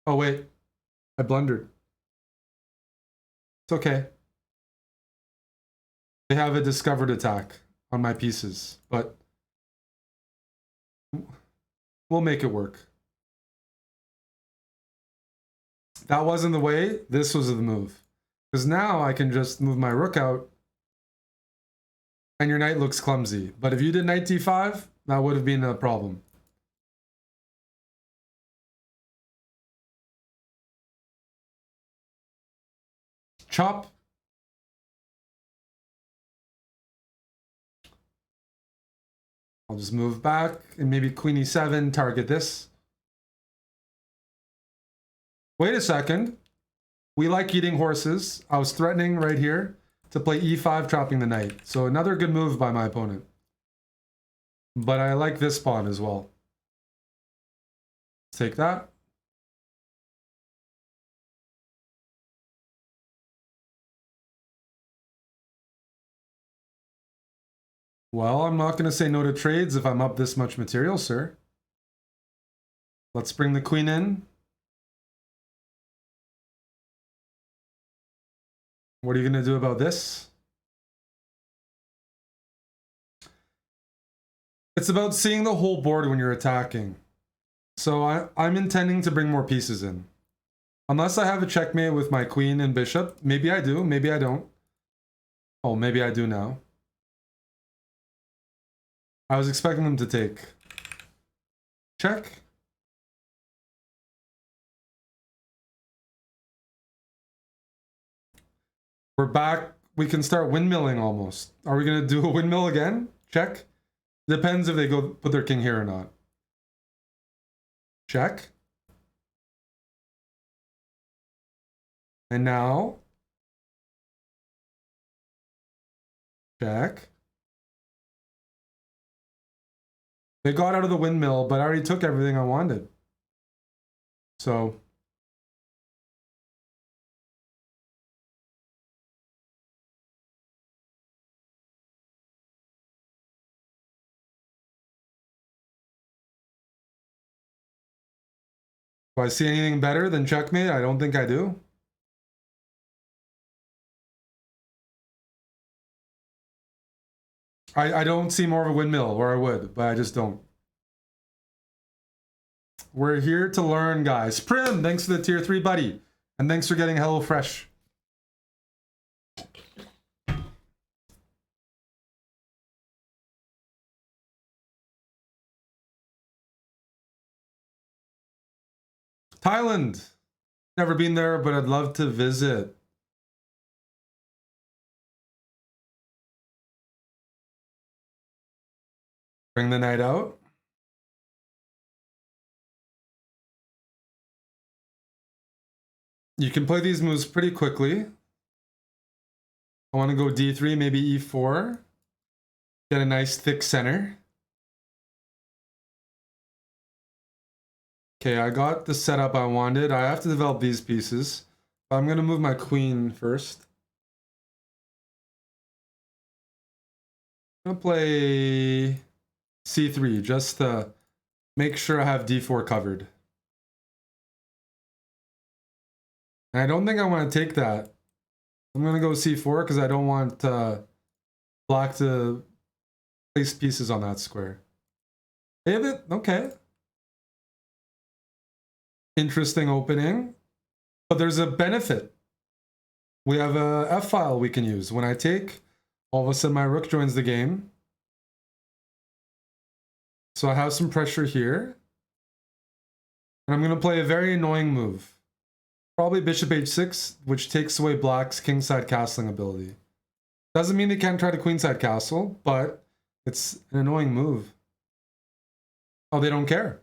Oh wait, I blundered. It's okay. They have a discovered attack on my pieces, but we'll make it work. That wasn't the way. This was the move. Because now I can just move my rook out and your knight looks clumsy. But if you did knight d5, that would have been a problem. Chop. I'll just move back and maybe queen e7, target this. Wait a second. We like eating horses. I was threatening right here to play e5, trapping the knight. So another good move by my opponent. But I like this pawn as well. Let's take that. Well, I'm not going to say no to trades if I'm up this much material, sir. Let's bring the queen in. What are you going to do about this? It's about seeing the whole board when you're attacking. So I'm intending to bring more pieces in. Unless I have a checkmate with my queen and bishop. Maybe I do, maybe I don't. Oh, maybe I do now. I was expecting them to take. Check. We're back. We can start windmilling almost. Are we going to do a windmill again? Check. Depends if they go put their king here or not. Check. And now Check. They got out of the windmill, but I already took everything I wanted. So... Do I see anything better than checkmate? I don't think I do. I don't see more of a windmill, or I would, but I just don't. We're here to learn, guys. Prim, thanks for the tier 3, buddy. And thanks for getting HelloFresh. Thailand. Never been there, but I'd love to visit. Bring the night out. You can play these moves pretty quickly. I want to go d3, maybe e4. Get a nice thick center. Okay, I got the setup I wanted. I have to develop these pieces. I'm going to move my queen first. I'm going to play c3 just to make sure I have d4 covered. And I don't think I want to take that. I'm going to go c4 because I don't want black to place pieces on that square. David, okay. Interesting opening. But there's a benefit. We have a F file we can use. When I take, all of a sudden my rook joins the game. So I have some pressure here. And I'm going to play a very annoying move. Probably bishop h6, which takes away black's kingside castling ability. Doesn't mean they can't try to queenside castle, but it's an annoying move. Oh, they don't care.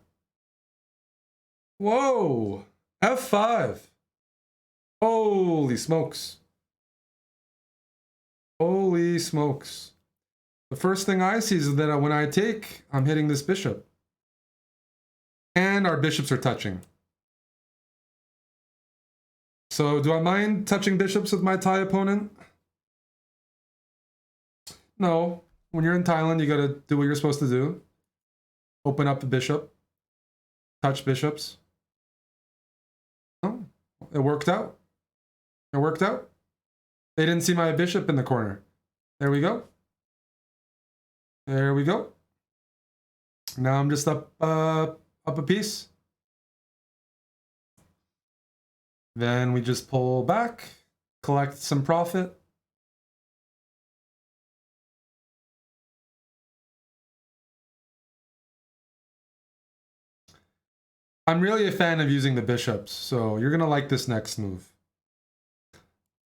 Whoa! F5! Holy smokes. Holy smokes. The first thing I see is that when I take, I'm hitting this bishop. And our bishops are touching. So do I mind touching bishops with my Thai opponent? No. When you're in Thailand, you gotta do what you're supposed to do. Open up the bishop. Touch bishops. Oh, it worked out. It worked out. They didn't see my bishop in the corner. There we go. There we go. Now I'm just up a piece. Then we just pull back, collect some profit. I'm really a fan of using the bishops, so you're gonna like this next move.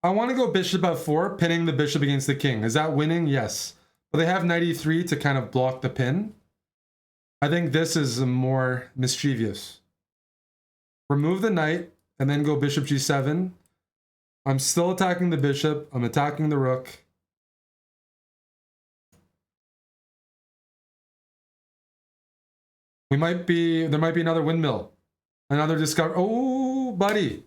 I want to go bishop f4, pinning the bishop against the king. Is that winning? Yes. But they have knight e3 to kind of block the pin. I think this is more mischievous. Remove the knight, and then go bishop g7. I'm still attacking the bishop. I'm attacking the rook. There might be another windmill. Another discovery. Oh, buddy.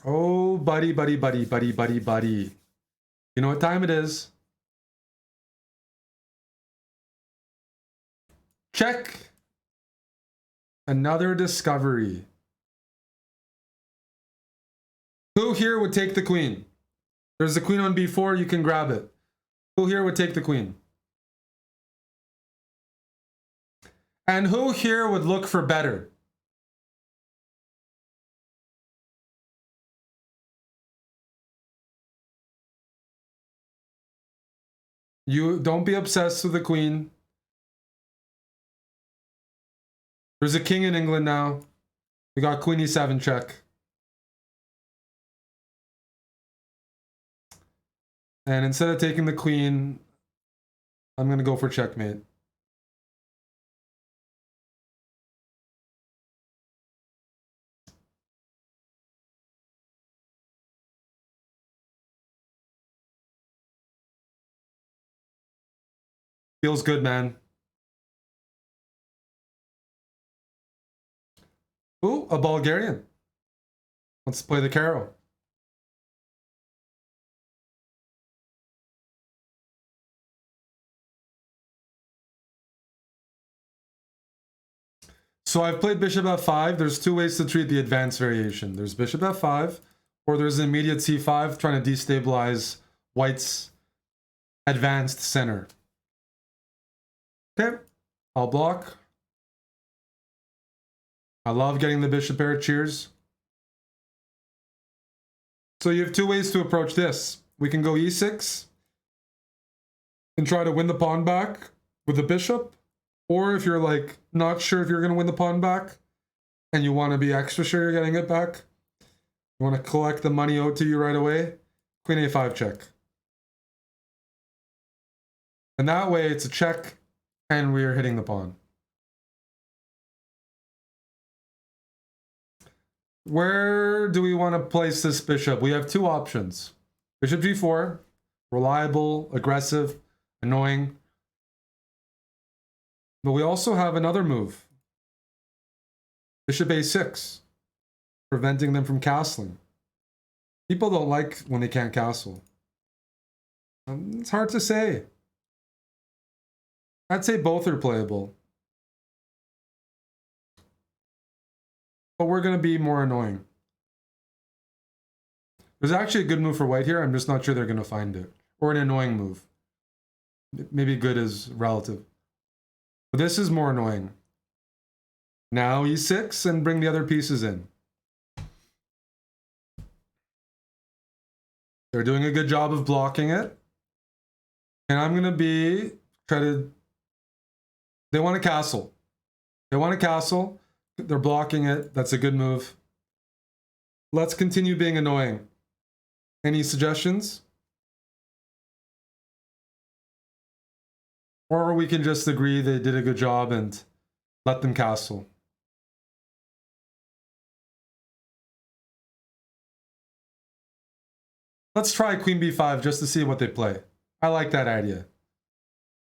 Oh, buddy, buddy, buddy, buddy, buddy, buddy. You know what time it is? Check. Another discovery. Who here would take the queen? There's the queen on b4. You can grab it. Who here would take the queen? And who here would look for better? You don't be obsessed with the queen. There's a king in England now. We got queen e7 check. And instead of taking the queen, I'm going to go for checkmate. Feels good, man. Ooh, a Bulgarian. Let's play the Caro. So I've played bishop f5. There's two ways to treat the advanced variation. There's bishop f5, or there's an immediate c5 trying to destabilize white's advanced center. Okay, I'll block. I love getting the bishop pair. Cheers. So you have two ways to approach this. We can go e6 and try to win the pawn back with the bishop. Or if you're like not sure if you're going to win the pawn back and you want to be extra sure you're getting it back, you want to collect the money owed to you right away, queen a5 check. And that way it's a check and we are hitting the pawn. Where do we want to place this bishop? We have two options. Bishop g4, reliable, aggressive, annoying. But we also have another move. Bishop a6, preventing them from castling. People don't like when they can't castle. It's hard to say. I'd say both are playable. But we're going to be more annoying. There's actually a good move for white here. I'm just not sure they're going to find it. Or an annoying move. Maybe good is relative. But this is more annoying. Now e6 and bring the other pieces in. They're doing a good job of blocking it. And I'm going to they want to castle. They want to castle. They're blocking it. That's a good move. Let's continue being annoying. Any suggestions? Or we can just agree they did a good job and let them castle. Let's try queen b5 just to see what they play. I like that idea.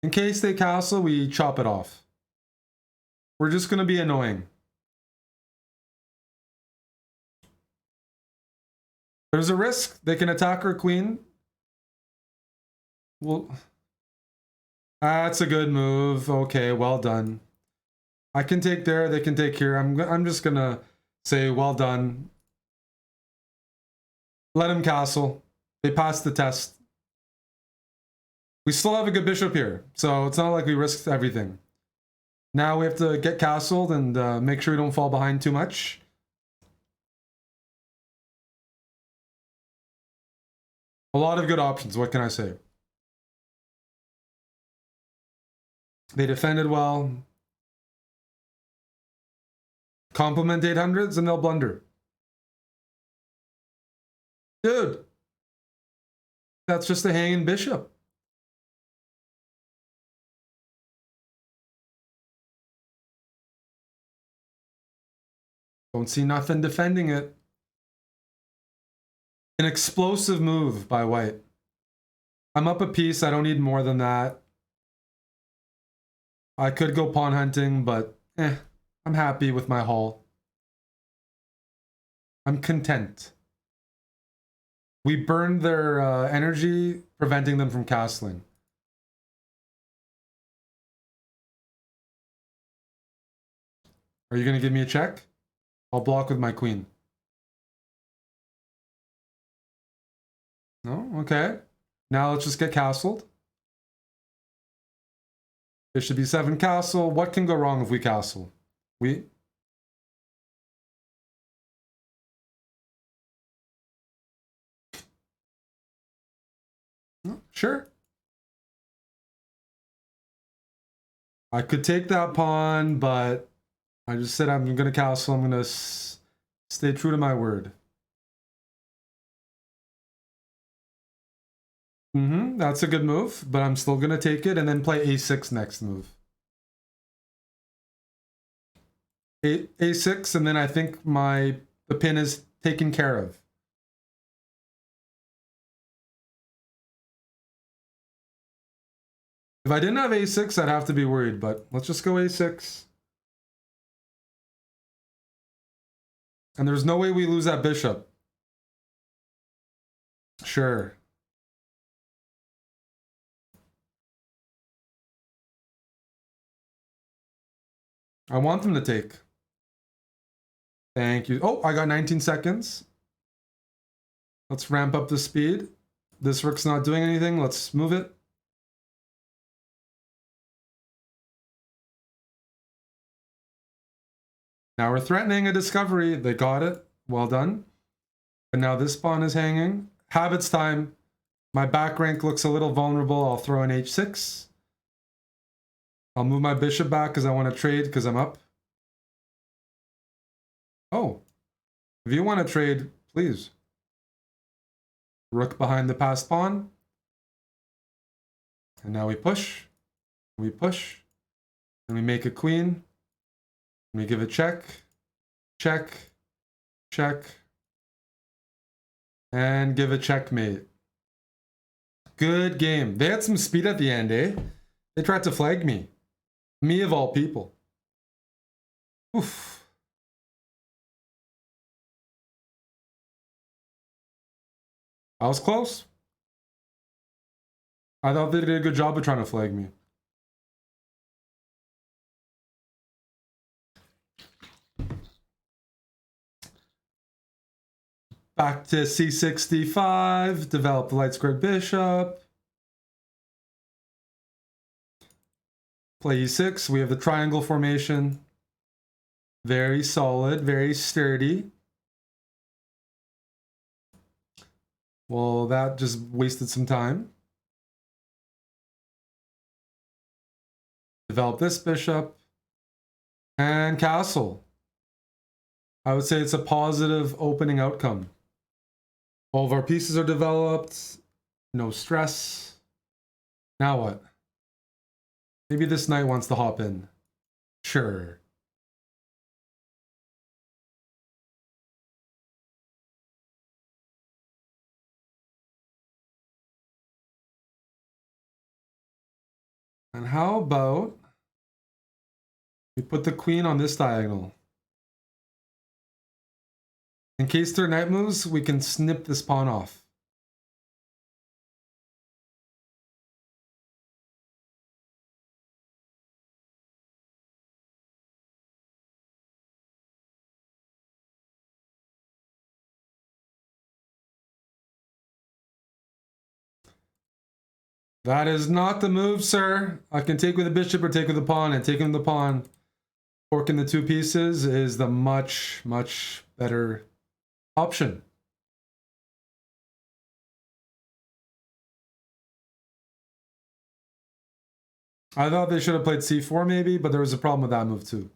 In case they castle, we chop it off. We're just going to be annoying. There's a risk. They can attack our queen. Well, that's a good move. Okay, well done. I can take there. They can take here. I'm just going to say well done. Let him castle. They passed the test. We still have a good bishop here, so it's not like we risked everything. Now we have to get castled and make sure we don't fall behind too much. A lot of good options, what can I say? They defended well. Compliment 800s and they'll blunder. Dude, that's just a hanging bishop. Don't see nothing defending it. An explosive move by white. I'm up a piece. I don't need more than that. I could go pawn hunting, but I'm happy with my haul. I'm content. We burned their energy, preventing them from castling. Are you going to give me a check? I'll block with my queen. No? Okay. Now let's just get castled. Bishop b7 castle. What can go wrong if we castle? Sure. I could take that pawn, but I just said I'm going to castle. I'm going to stay true to my word. That's a good move, but I'm still going to take it and then play a6 next move. A6, and then I think the pin is taken care of. If I didn't have a6, I'd have to be worried, but let's just go a6. And there's no way we lose that bishop. Sure. I want them to take. Thank you. Oh, I got 19 seconds. Let's ramp up the speed. This rook's not doing anything. Let's move it. Now we're threatening a discovery. They got it. Well done. But now this pawn is hanging. Habits time. My back rank looks a little vulnerable. I'll throw an h6. I'll move my bishop back because I want to trade because I'm up. Oh, if you want to trade, please. Rook behind the passed pawn. And now we push. We push. And we make a queen. And we give a check. Check. Check. And give a checkmate. Good game. They had some speed at the end, eh? They tried to flag me. Me of all people. Oof. I was close. I thought they did a good job of trying to flag me. Back to c65, develop the light squared bishop. Play e6, we have the triangle formation. Very solid, very sturdy. Well, that just wasted some time. Develop this bishop. And castle. I would say it's a positive opening outcome. All of our pieces are developed. No stress. Now what? Maybe this knight wants to hop in. Sure. And how about we put the queen on this diagonal? In case their knight moves, we can snip this pawn off. That is not the move, sir. I can take with the bishop or take with the pawn, and taking the pawn, forking the two pieces is the much, much better option. I thought they should have played c4 maybe, but there was a problem with that move too.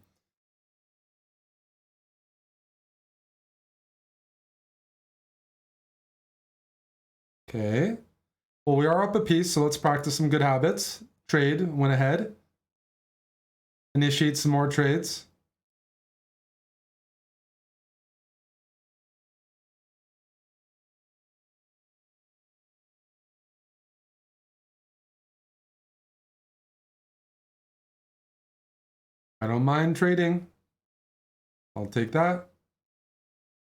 Okay. Well, we are up a piece, so let's practice some good habits. Trade, went ahead. Initiate some more trades. I don't mind trading. I'll take that.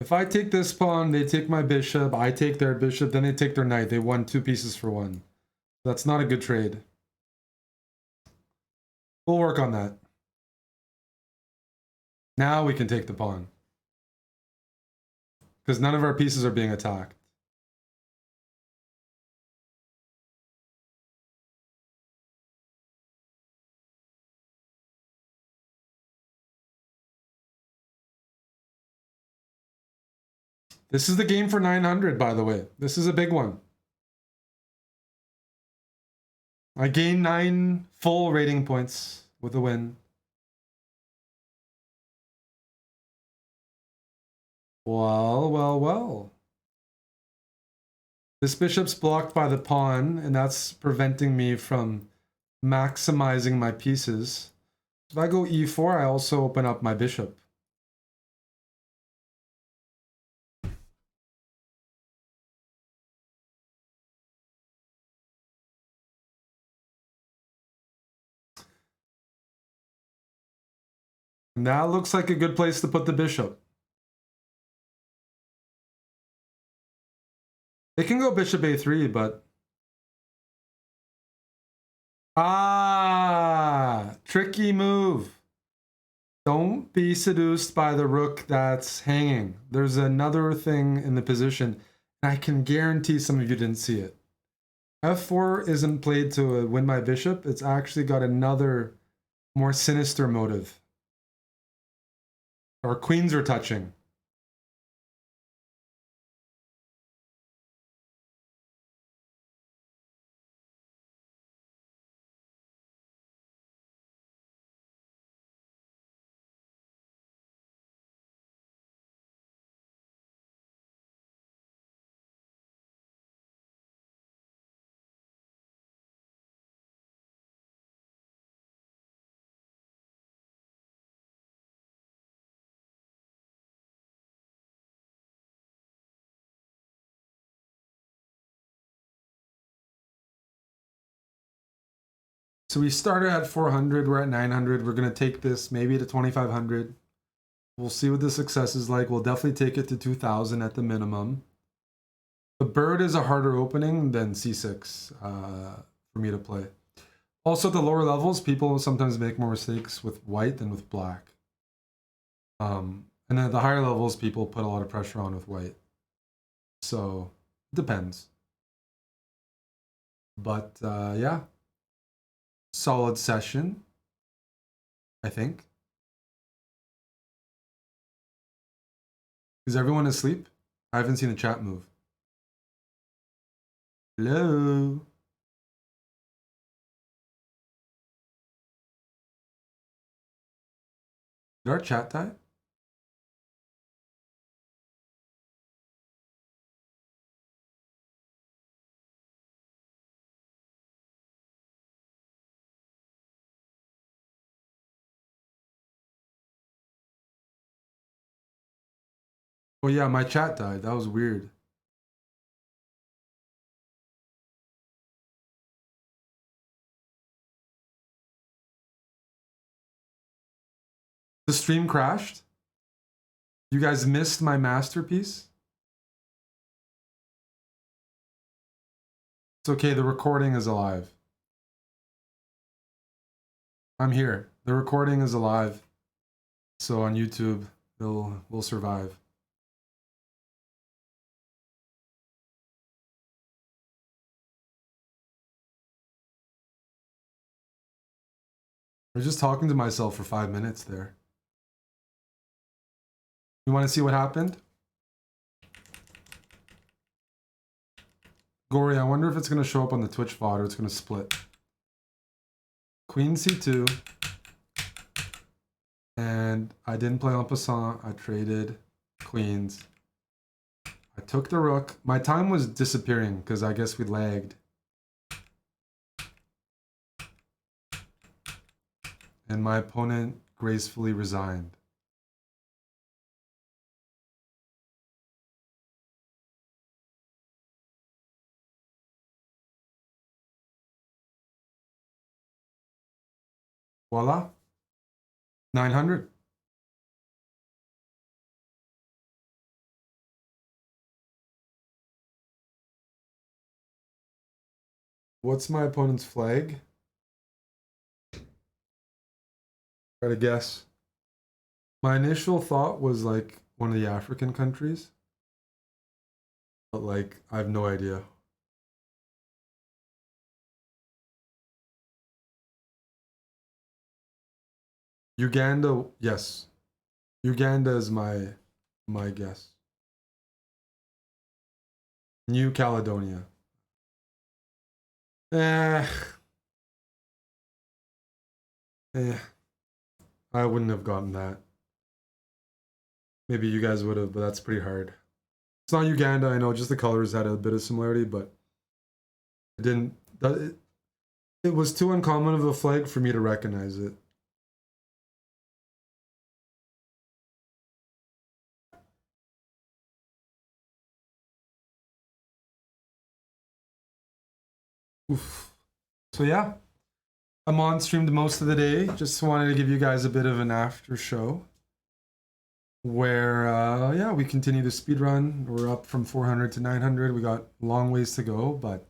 If I take this pawn, they take my bishop, I take their bishop, then they take their knight. They won 2 pieces for 1. That's not a good trade. We'll work on that. Now we can take the pawn. Because none of our pieces are being attacked. This is the game for 900, by the way. This is a big one. I gained 9 full rating points with a win. Well, well, well. This bishop's blocked by the pawn, and that's preventing me from maximizing my pieces. If I go e4, I also open up my bishop. And that looks like a good place to put the bishop. It can go bishop a3, but... Ah! Tricky move. Don't be seduced by the rook that's hanging. There's another thing in the position. I can guarantee some of you didn't see it. F4 isn't played to win my bishop. It's actually got another more sinister motive. Our queens are touching. So we started at 400, we're at 900. We're going to take this maybe to 2,500. We'll see what the success is like. We'll definitely take it to 2,000 at the minimum. The bird is a harder opening than c6 for me to play. Also, at the lower levels, people sometimes make more mistakes with white than with black. And then at the higher levels, people put a lot of pressure on with white. So, it depends. But, yeah. Solid session, I think. Is everyone asleep? I haven't seen the chat move. Hello? Did our chat die? Oh yeah, my chat died. That was weird. The stream crashed? You guys missed my masterpiece? It's okay, the recording is alive. I'm here. The recording is alive. So on YouTube, we'll survive. I was just talking to myself for 5 minutes there. You want to see what happened? Gory, I wonder if it's going to show up on the Twitch VOD or it's going to split. Queen c2. And I didn't play en passant. I traded queens. I took the rook. My time was disappearing because I guess we lagged. And my opponent gracefully resigned. Voila. 900. What's my opponent's flag? Try to guess. My initial thought was like one of the African countries. But like, I have no idea. Uganda, yes. Uganda is my guess. New Caledonia. Eh. I wouldn't have gotten that. Maybe you guys would have, but that's pretty hard. It's not Uganda, I know, just the colors had a bit of similarity, but it didn't. It was too uncommon of a flag for me to recognize it. Oof. So yeah, Amon streamed most of the day. Just wanted to give you guys a bit of an after show where, yeah, we continue the speed run. We're up from 400 to 900. We got a long ways to go, but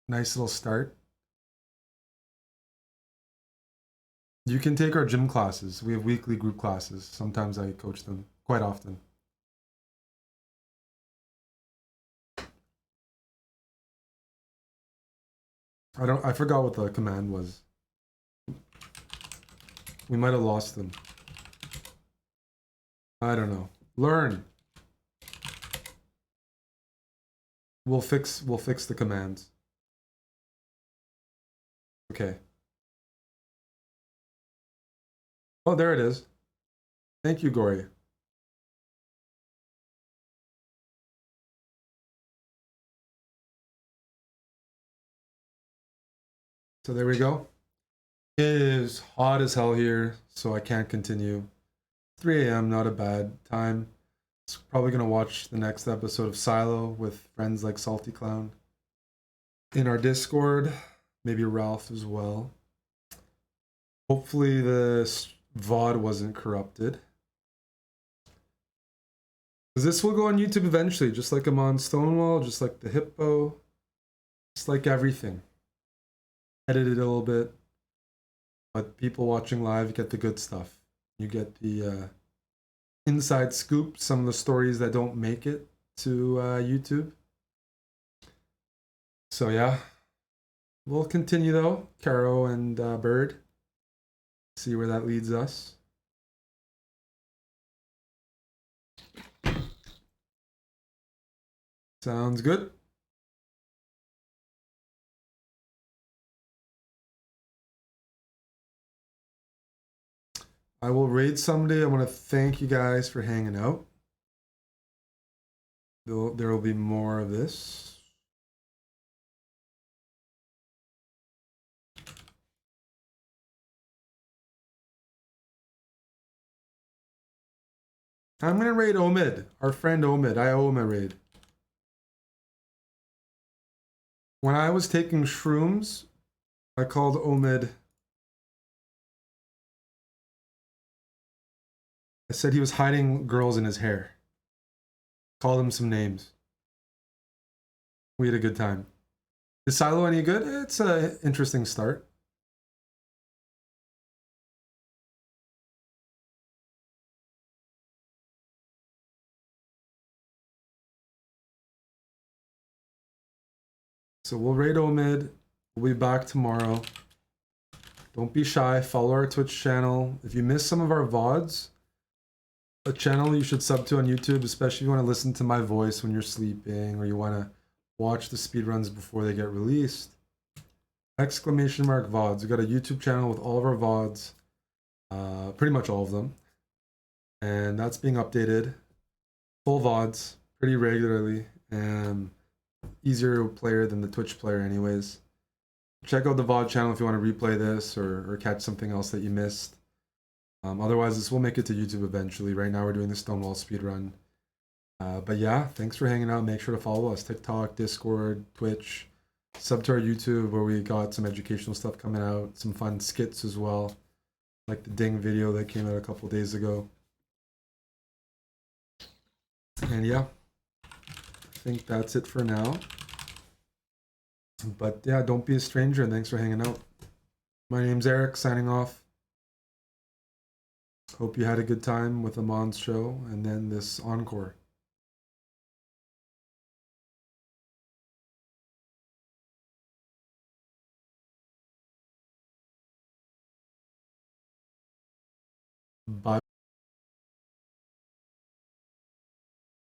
nice little start. You can take our gym classes. We have weekly group classes. Sometimes I coach them, quite often. I forgot what the command was. We might have lost them. I don't know. Learn. We'll fix the commands. Okay. Oh, there it is. Thank you, Gory. So there we go. It is hot as hell here, so I can't continue. 3 a.m., not a bad time. Probably gonna watch the next episode of Silo with friends like Salty Clown in our Discord, maybe Ralph as well. Hopefully the VOD wasn't corrupted. Because this will go on YouTube eventually, just like I'm on Stonewall, just like the Hippo, just like everything. Edited a little bit, but people watching live get the good stuff. You get the inside scoop, some of the stories that don't make it to YouTube. So yeah, we'll continue though, Caro and Bird. See where that leads us. Sounds good. I will raid someday. I want to thank you guys for hanging out. There will be more of this. I'm going to raid Omid, our friend Omid. I owe him a raid. When I was taking shrooms, I called Omid. I said he was hiding girls in his hair. Called him some names. We had a good time. Is Silo any good? It's an interesting start. So we'll raid Omid. We'll be back tomorrow. Don't be shy. Follow our Twitch channel. If you miss some of our VODs, a channel you should sub to on YouTube, especially if you want to listen to my voice when you're sleeping or you want to watch the speedruns before they get released. Exclamation mark VODs. We got a YouTube channel with all of our VODs, pretty much all of them. And that's being updated. Full VODs pretty regularly and easier player than the Twitch player anyways. Check out the VOD channel if you want to replay this or catch something else that you missed. Otherwise, this will make it to YouTube eventually. Right now, we're doing the Stonewall speedrun. But yeah, thanks for hanging out. Make sure to follow us. TikTok, Discord, Twitch. Sub to our YouTube where we got some educational stuff coming out. Some fun skits as well. Like the Ding video that came out a couple days ago. And yeah, I think that's it for now. But yeah, don't be a stranger and thanks for hanging out. My name's Eric, signing off. Hope you had a good time with Amon's show and then this encore. Bye.